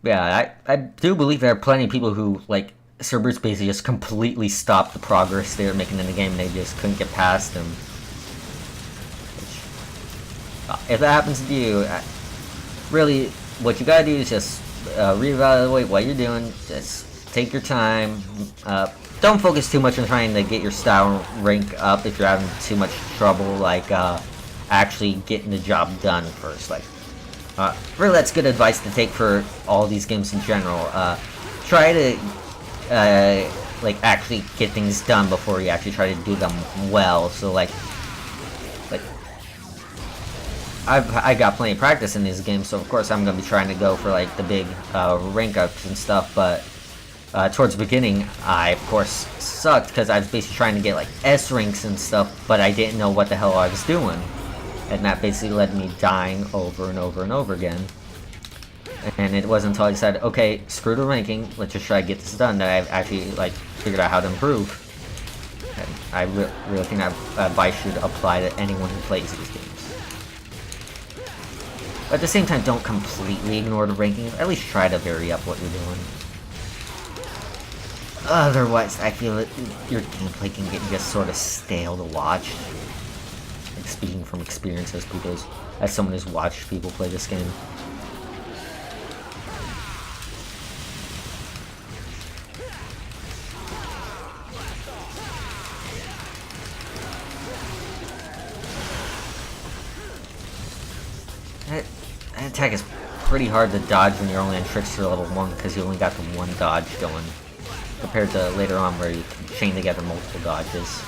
Yeah, I do believe there are plenty of people who, like, Cerberus basically just completely stopped the progress they were making in the game and they just couldn't get past him. Which, if that happens to you, really, what you gotta do is just reevaluate what you're doing, just take your time, don't focus too much on trying to get your style rank up if you're having too much trouble, like, actually getting the job done first, like, really, that's good advice to take for all these games in general. Try to, like, actually get things done before you actually try to do them well. So, like I got plenty of practice in these games, so of course I'm gonna be trying to go for, like, the big, rank ups and stuff, but, towards the beginning, I, of course, sucked, because I was basically trying to get, like, S ranks and stuff, but I didn't know what the hell I was doing. And that basically led me dying over and over and over again. And it wasn't until I decided, okay, screw the ranking, let's just try to get this done, that I actually, like, figured out how to improve. And I really think that advice should apply to anyone who plays these games. But at the same time, don't completely ignore the rankings, at least try to vary up what you're doing. Otherwise, I feel that your gameplay can get just sort of stale to watch. Speaking from experience as someone who's watched people play this game. That attack is pretty hard to dodge when you're only on Trickster level 1, because you only got the one dodge going, compared to later on where you can chain together multiple dodges.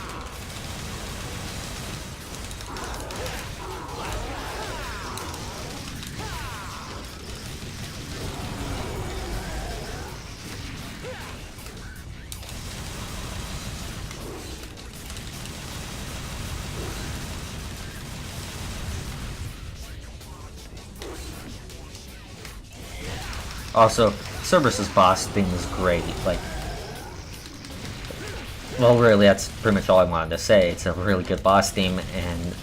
Also, Cerberus's boss theme is great, like... Well, really, that's pretty much all I wanted to say. It's a really good boss theme, and...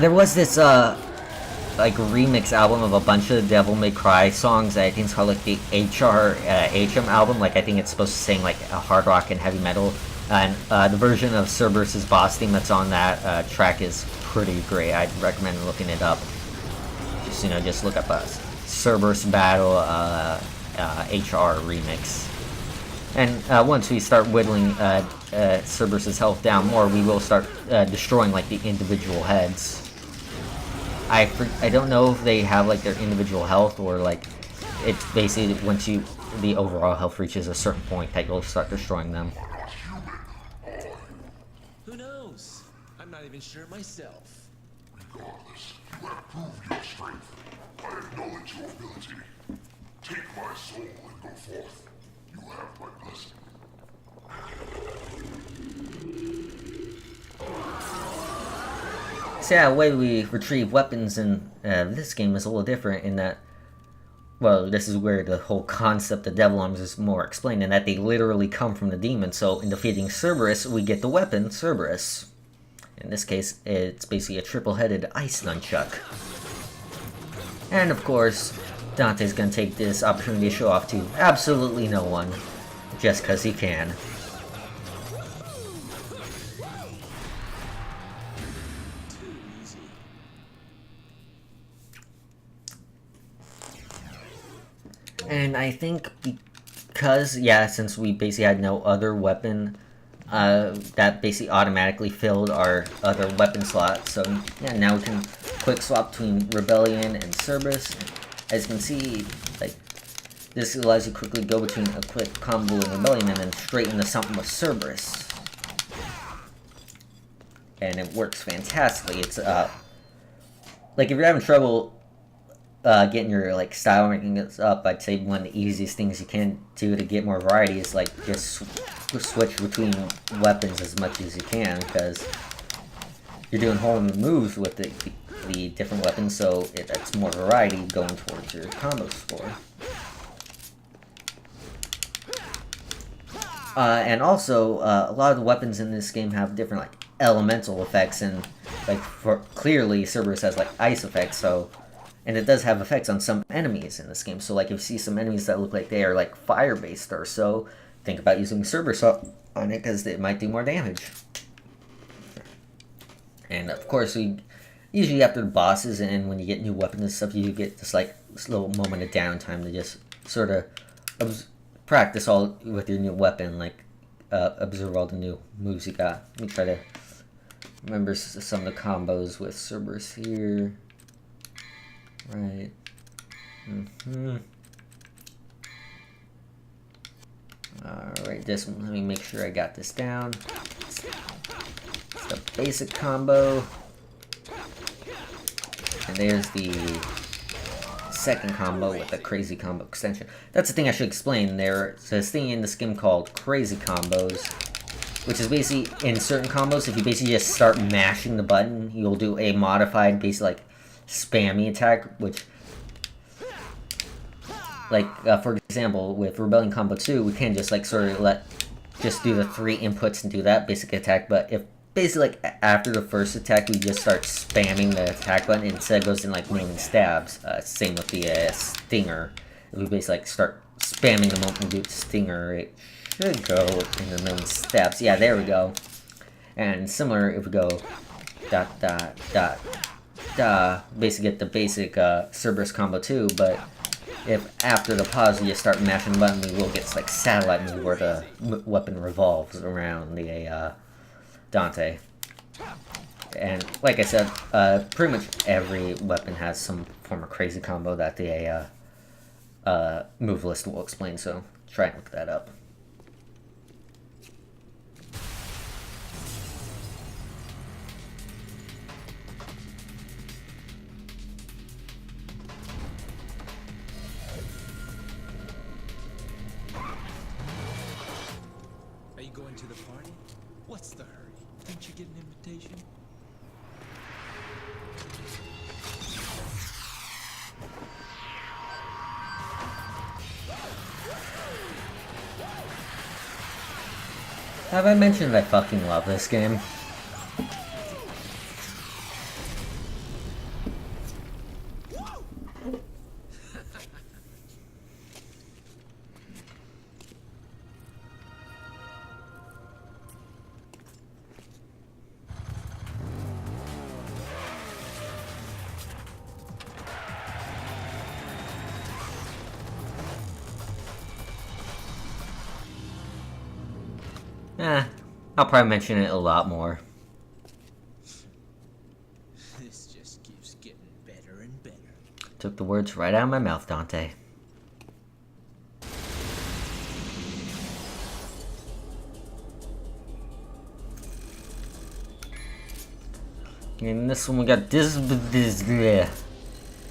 there was this, like, remix album of a bunch of Devil May Cry songs. I think it's called, like, the HM album. Like, I think it's supposed to sing, like, a hard rock and heavy metal. And, the version of Cerberus's boss theme that's on that, track is pretty great. I'd recommend looking it up. Just, you know, just look up Cerberus Battle HR remix. And once we start whittling Cerberus's health down more, we will start destroying, like, the individual heads. I don't know if they have, like, their individual health, or, like, it's basically once the overall health reaches a certain point that you'll start destroying them. Who knows? I'm not even sure myself. Regardless, you have proved your strength. I acknowledge your ability. Take my soul and go forth. You have my blessing. So yeah, the way we retrieve weapons in this game is a little different in that, well, this is where the whole concept of Devil Arms is more explained, in that they literally come from the demon. So in defeating Cerberus, we get the weapon, Cerberus. In this case, it's basically a triple-headed ice nunchuck. And of course, Dante's gonna take this opportunity to show off to absolutely no one, just cause he can. And I think because, yeah, since we basically had no other weapon, that basically automatically filled our other weapon slot. So yeah, now we can quick swap between Rebellion and Cerberus. As you can see, like, This allows you to quickly go between a quick combo and Rebellion and then straight into something with Cerberus. And it works fantastically. It's, like, if you're having trouble getting your, like, style rankings up, I'd say one of the easiest things you can do to get more variety is, like, just switch between weapons as much as you can, because you're doing whole new moves with the different weapons, so that's more variety going towards your combo score. And also, a lot of the weapons in this game have different, like, elemental effects, and, like, clearly Cerberus has, like, ice effects, so, and it does have effects on some enemies in this game, so, like, if you see some enemies that look like they are, like, fire-based or so, think about using Cerberus on it, because it might do more damage. And, of course, usually after the bosses, and when you get new weapons and stuff, you get this, like, this little moment of downtime to just sort of practice all with your new weapon, like, observe all the new moves you got. Let me try to remember some of the combos with Cerberus here. Right. Alright, this one, let me make sure I got this down. It's the basic combo. And there's the second combo with the crazy combo extension. That's the thing I should explain. There's this thing in this game called crazy combos, which is basically, in certain combos, if you basically just start mashing the button, you'll do a modified, basically, like, spammy attack, which, like, for example, with Rebellion Combo 2, we can just, like, sort of just do the 3 inputs and do that basic attack, but if, basically, like, after the first attack, we just start spamming the attack button, instead it goes in, like, mainly stabs. Same with the Stinger. If we basically, like, start spamming the moment we do the Stinger, it should go in the main stabs. Yeah, there we go. And similar, if we go dot, dot, dot, dot, basically get the basic Cerberus combo too, but if after the pause you start mashing the button, we will get this, like, satellite move where the weapon revolves around the Dante. And like I said, pretty much every weapon has some form of crazy combo that the move list will explain, so try and look that up. Are you going to the party? What's the hurry? Didn't you get an invitation? Have I mentioned I fucking love this game? I'll probably mention it a lot more. This just keeps getting better and better. Took the words right out of my mouth, Dante. In this one we got this,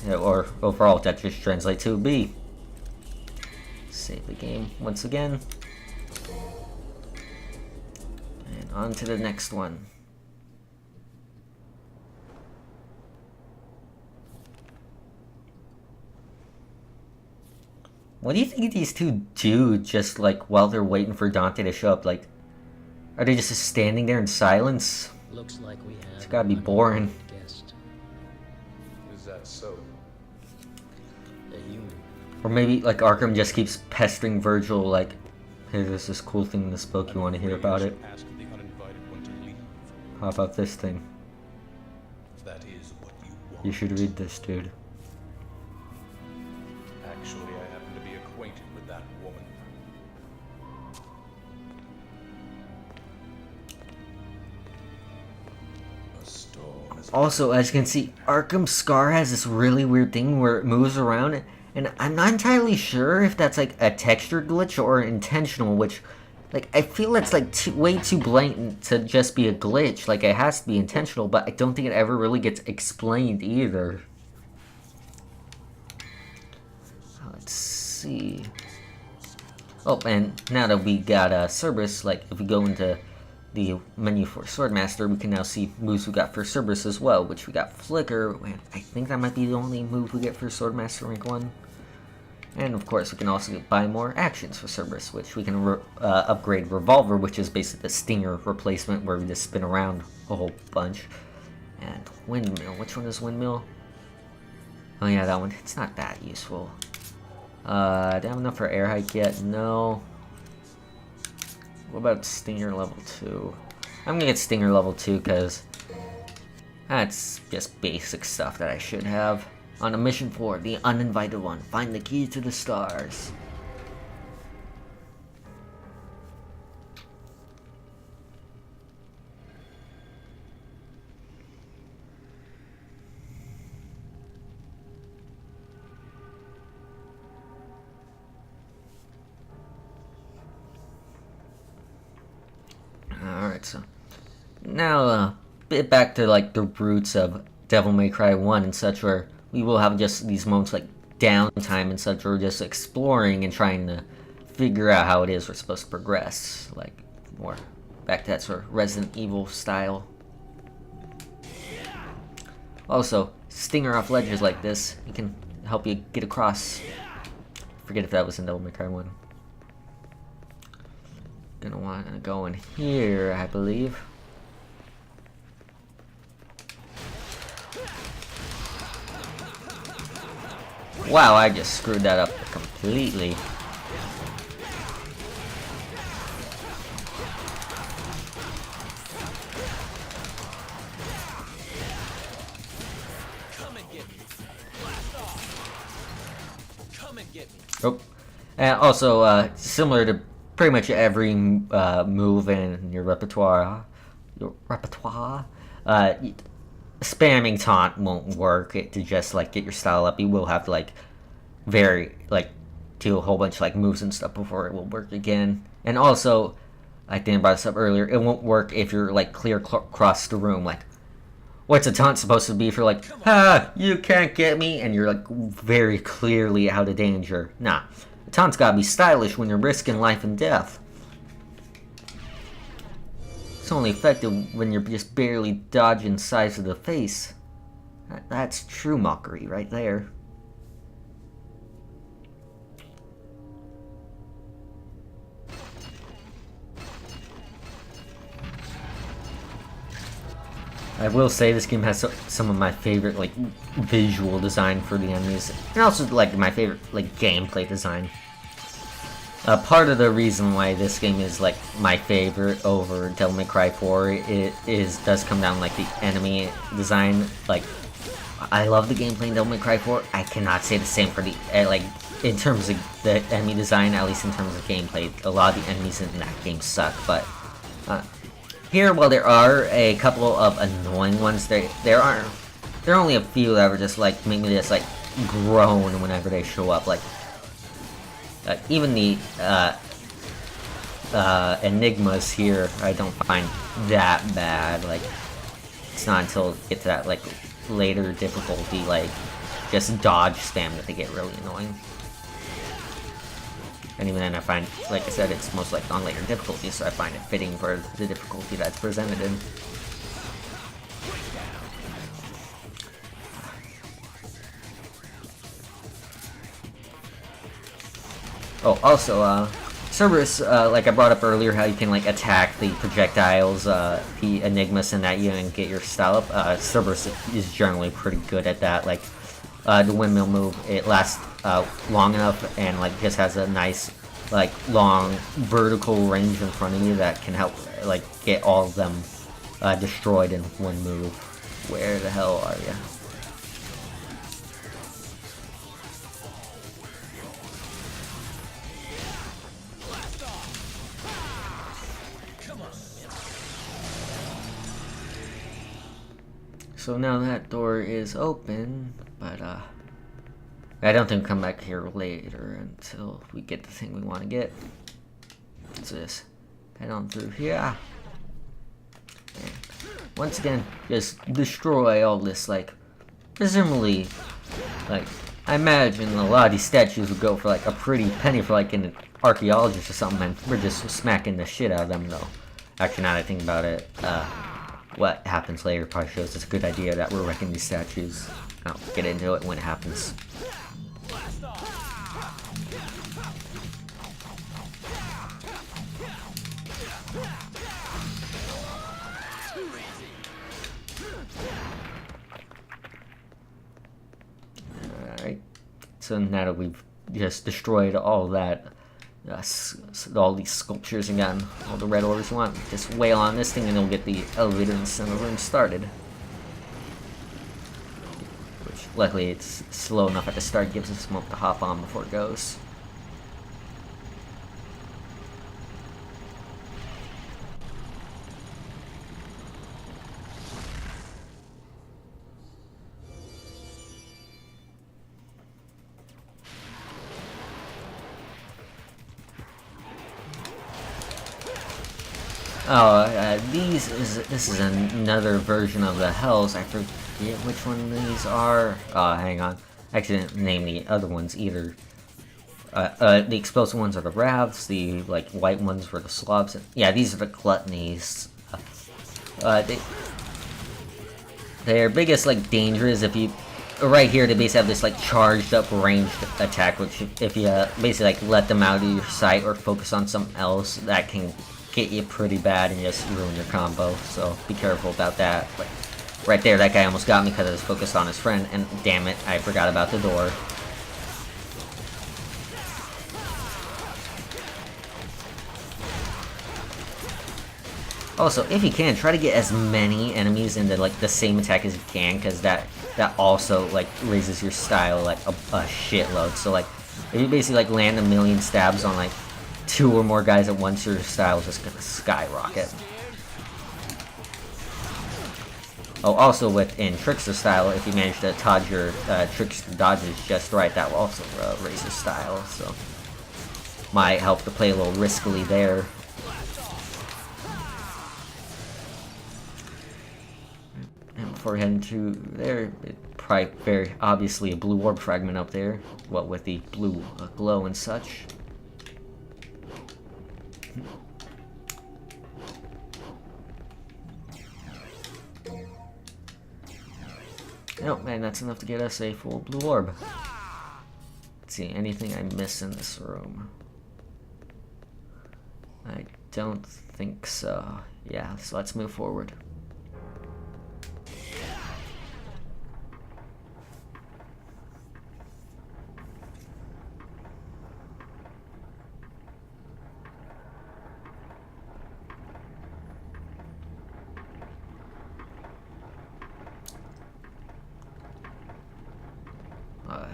or overall that just translates to B. Save the game once again. And on to the next one. What do you think these two do just, like, while they're waiting for Dante to show up? Like, are they just standing there in silence? Looks like we have. It's gotta be boring. Guest. Is that so? A human. Or maybe, like, Arkham just keeps pestering Virgil, like, hey, there's this cool thing in this book, you want to hear about it? Ask the uninvited one to leave. How about this thing? That is what you want. You should read this, dude. Actually, I happen to be acquainted with that woman. A storm is Also, as you can see, Arkham Scar has this really weird thing where it moves around And I'm not entirely sure if that's like a texture glitch or intentional, which, like, I feel it's like way too blatant to just be a glitch. Like, it has to be intentional, but I don't think it ever really gets explained either. Let's see. Oh, and now that we got Cerberus, like, if we go into the menu for Swordmaster, we can now see moves we got for Cerberus as well, which we got Flicker, and I think that might be the only move we get for Swordmaster rank 1. And of course, we can also buy more actions for Cerberus, which we can upgrade Revolver, which is basically the Stinger replacement, where we just spin around a whole bunch. And Windmill, which one is Windmill? Oh yeah, that one. It's not that useful. Do I have enough for Air Hike yet? No. What about Stinger level 2? I'm gonna get Stinger level 2 because that's just basic stuff that I should have. On a mission for the uninvited one, find the key to the stars. Alright, so now bit back to like the roots of Devil May Cry 1 and such, where we will have just these moments like downtime and such, or just exploring and trying to figure out how it is we're supposed to progress. Like, more back to that sort of Resident Evil style. Also, Stinger off ledges like this, it can help you get across. Forget if that was in Devil May Cry 1. Gonna want to go in here, I believe. Wow, I just screwed that up completely. Come and get me. Blast off. Come and get me. Oh, and also similar to pretty much every move in your repertoire, spamming taunt won't work to just like get your style up. You will have to like do a whole bunch of like moves and stuff before it will work again. And also, I think I brought this up earlier, it won't work if you're like clear across the room. Like, what's a taunt supposed to be for like, you can't get me, and you're like very clearly out of danger? Nah, the taunt's gotta be stylish when you're risking life and death. It's only effective when you're just barely dodging sides of the face. That's true mockery right there. I will say this game has some of my favorite like visual design for the enemies, and also like my favorite like gameplay design. Part of the reason why this game is like my favorite over Devil May Cry 4 does come down like the enemy design. Like, I love the gameplay in Devil May Cry 4. I cannot say the same for the like in terms of the enemy design, at least in terms of gameplay. A lot of the enemies in that game suck, but here, while there are a couple of annoying ones, there are only a few that are just like make me just like groan whenever they show up. Like, even the enigmas here, I don't find that bad. Like, it's not until you get to that like later difficulty, like just dodge spam, that they get really annoying. And even then, I find, like I said, it's most like on later difficulty, so I find it fitting for the difficulty that's presented in. Oh, also, Cerberus, like I brought up earlier, how you can like attack the projectiles, the enigmas, and that you and get your style up. Cerberus is generally pretty good at that. Like, the windmill move, it lasts long enough and like just has a nice like long vertical range in front of you that can help like get all of them destroyed in one move. Where the hell are you? So now that door is open, but I don't think we'll come back here later until we get the thing we want to get. What's this? Head on through here. And once again, just destroy all this, like, presumably, like, I imagine a lot of these statues would go for, like, a pretty penny for, like, an archaeologist or something, and we're just smacking the shit out of them, though. Actually, now that I think about it, what happens later probably shows it's a good idea that we're wrecking these statues. I'll get into it when it happens. Alright, so now that we've just destroyed all that, all these sculptures and gotten all the red orbs we want, just wail on this thing and it'll get the elevator in the center of the room started. Which, luckily, it's slow enough at the start, gives us smoke to hop on before it goes. Oh, this is another version of the Hells. I forget which one these are. Hang on. I actually didn't name the other ones either. The explosive ones are the Ravs. The like white ones were the Slavs. Yeah, these are the Gluttonies. Their biggest like danger is if you right here they basically have this like charged up ranged attack, which if you basically like let them out of your sight or focus on something else, that can get you pretty bad and just ruin your combo, so be careful about that. Like, right there, that guy almost got me because I was focused on his friend, and damn it, I forgot about the door. Also, if you can, try to get as many enemies into like the same attack as you can, because that also like raises your style like a shitload. So like, if you basically like land 1,000,000 stabs on like 2 or more guys at once, your style is just gonna skyrocket. Oh, also within Trickster style, if you manage to dodge your Trickster dodges just right, that will also raise your style, so might help to play a little riskily there. And before we head into there, probably very obviously a blue orb fragment up there, what with the blue glow and such. Oh man, that's enough to get us a full blue orb. Let's see, anything I miss in this room? I don't think so. Yeah, so let's move forward.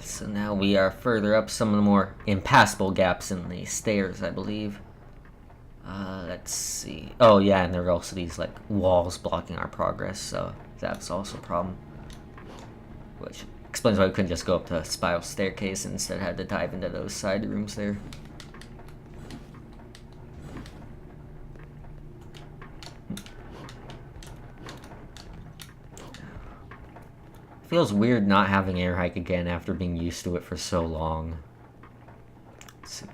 So now we are further up some of the more impassable gaps in the stairs, I believe. Let's see. Oh yeah, and there are also these like walls blocking our progress, so that's also a problem. Which explains why we couldn't just go up the spiral staircase and instead had to dive into those side rooms there. Feels weird not having air hike again after being used to it for so long. Let's see.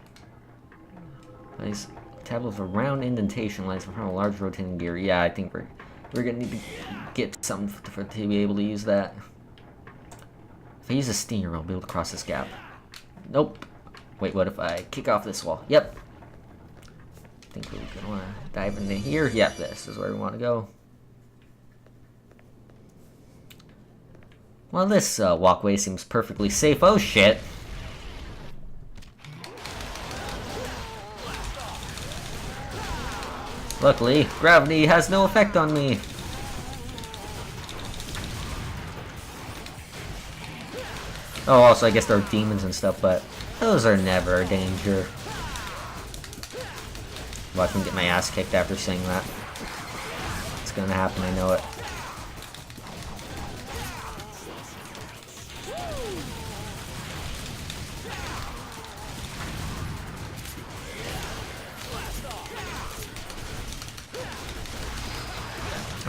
Nice tablet with a round indentation lies in front of a large rotating gear. Yeah, I think we're gonna need to get something to be able to use that. If I use a stinger, I'll be able to cross this gap. Nope. Wait, what if I kick off this wall? Yep. I think we're gonna wanna dive into here. Yep, this is where we want to go. Well, this walkway seems perfectly safe. Oh, shit. Luckily, gravity has no effect on me. Oh, also, I guess there are demons and stuff, but those are never a danger. Watch me get my ass kicked after saying that. It's gonna happen, I know it.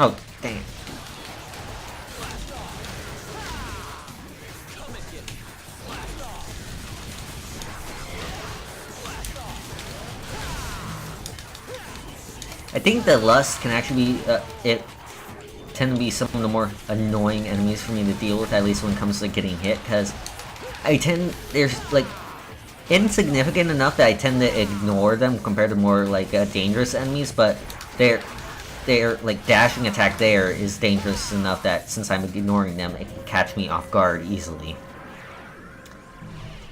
Oh, dang it. I think the Lust can actually be, it tend to be some of the more annoying enemies for me to deal with, at least when it comes to getting hit, because there's, like, insignificant enough that I tend to ignore them compared to more, like, dangerous enemies, but their like, dashing attack there is dangerous enough that since I'm ignoring them, it can catch me off guard easily.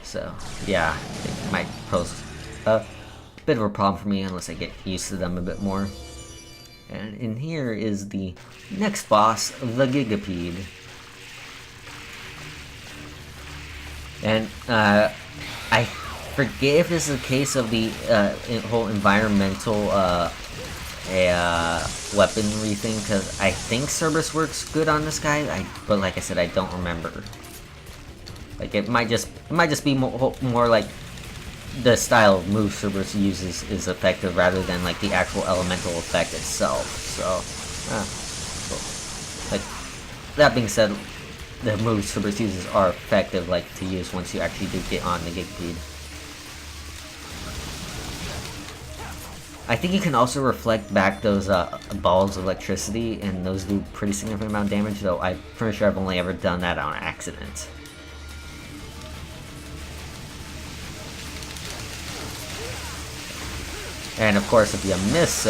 So, yeah, it might pose a bit of a problem for me unless I get used to them a bit more. And in here is the next boss, the Gigapede. And, I forget if this is a case of the, whole environmental, weaponry thing, because I think Cerberus works good on this guy, but like I said, I don't remember. Like, it might just be more like the style of move Cerberus uses is effective rather than like the actual elemental effect itself. So, like, that being said, the moves Cerberus uses are effective, like, to use once you actually do get on the Gigapede. I think you can also reflect back those balls of electricity, and those do pretty significant amount of damage, though I'm pretty sure I've only ever done that on accident. And of course, if you miss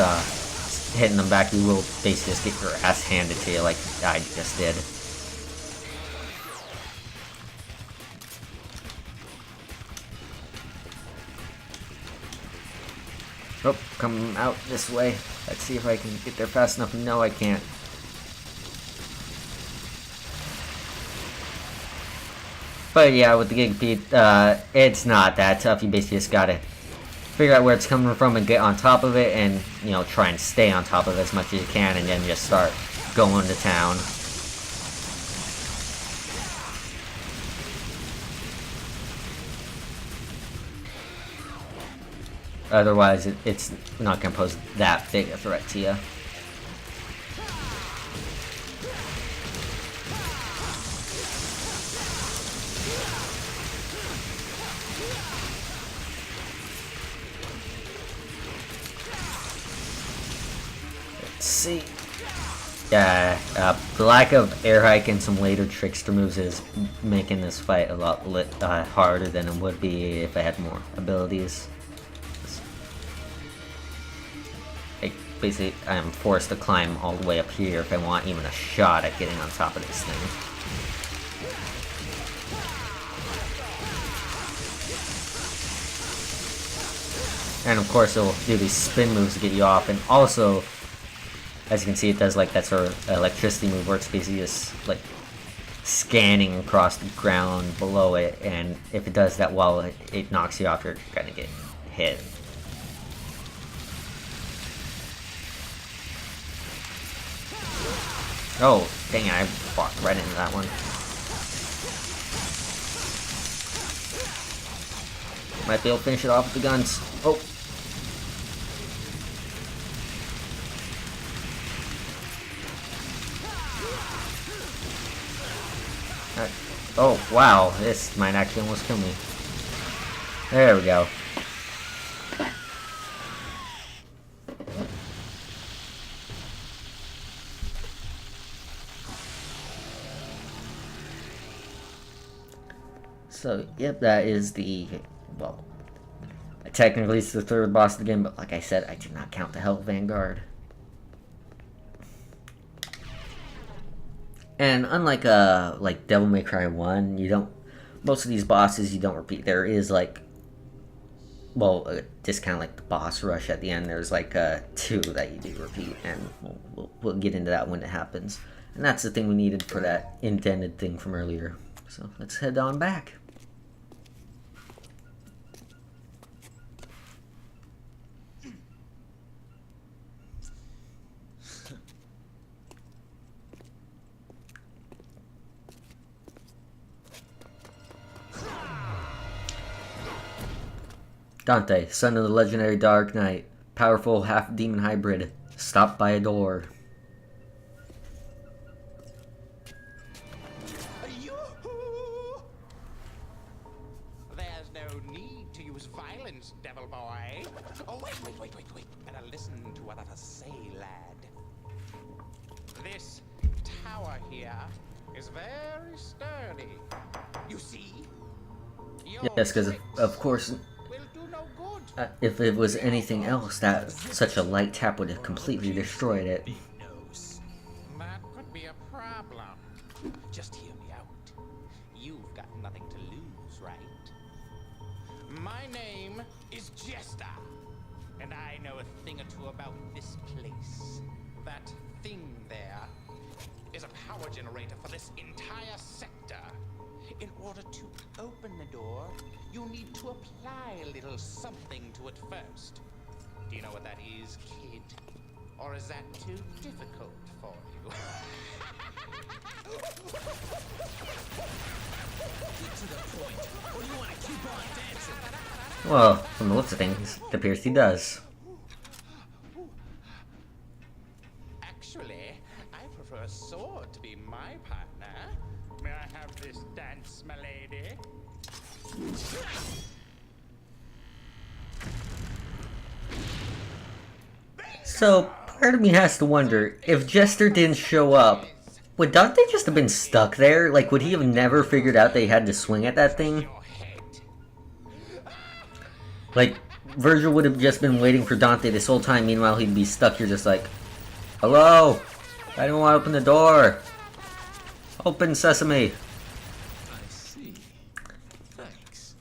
hitting them back, you will basically just get your ass handed to you like I just did. Oh, come out this way. Let's see if I can get there fast enough. No, I can't. But yeah, with the Gigapede, it's not that tough. You basically just gotta figure out where it's coming from and get on top of it, and, you know, try and stay on top of it as much as you can, and then just start going to town. Otherwise, it's not going to pose that big a threat to you. See, yeah, the lack of air hike and some later trickster moves is making this fight a lot harder than it would be if I had more abilities. Like, basically, I am forced to climb all the way up here if I want even a shot at getting on top of this thing. And of course, it'll do these spin moves to get you off, and also, as you can see, it does like that sort of electricity move where it's basically just like scanning across the ground below it, and if it does that while it knocks you off, you're gonna get hit. Oh, dang it, I walked right into that one. Might be able to finish it off with the guns. Oh. Oh, wow, this might actually almost kill me. There we go. So, yep, that is the, well, technically it's the third boss of the game, but like I said, I did not count the Hell Vanguard. And unlike like Devil May Cry 1, you don't, most of these bosses you don't repeat. There is like, well, just kind of like the boss rush at the end, there's like 2 that you do repeat, and we'll get into that when it happens. And that's the thing we needed for that intended thing from earlier. So let's head on back. Dante, son of the legendary Dark Knight, powerful half-demon hybrid, stopped by a door. Oh, wait. Better listen to what I say, lad. This tower here is very sturdy. You see? Your Yes, because tricks of course, will do no good. if it was anything else, that such a light tap would have completely destroyed it. Big nose. That could be a problem. Just hear me out. You've got nothing to lose, right? My name is Jester, and I know a thing or two about this place. That thing there is a power generator for this entire sector. In order to open the door, you need to apply a little something to it first. Do you know what that is, kid? Or is that too difficult for you? Get to the point, or you want to keep on dancing? Well, from the looks of things, it appears he does. Actually, I prefer a sword to be my partner. May I have this dance, my lady? So, part of me has to wonder, if Jester didn't show up, would Dante just have been stuck there? Like, would he have never figured out they had to swing at that thing? Your head. Like, Virgil would have just been waiting for Dante this whole time, meanwhile he'd be stuck here just like, hello? I don't want to open the door. Open sesame. I see. Thanks.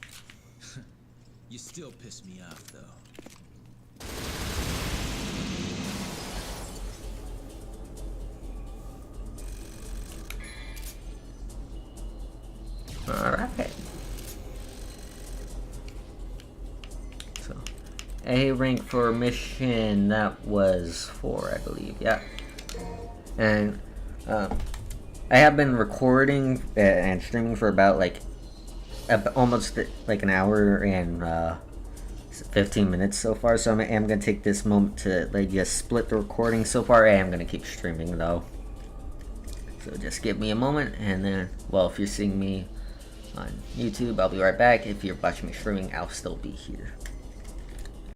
You still piss me off, though. Alright. So, A rank for mission, that was 4, I believe, yeah. And, I have been recording and streaming for about, like, almost, like, an hour and, 15 minutes so far, so I am going to take this moment to, like, just split the recording. So far, I am going to keep streaming, though. So just give me a moment, and then, well, if you're seeing me on YouTube, I'll be right back. If you're watching me streaming, I'll still be here.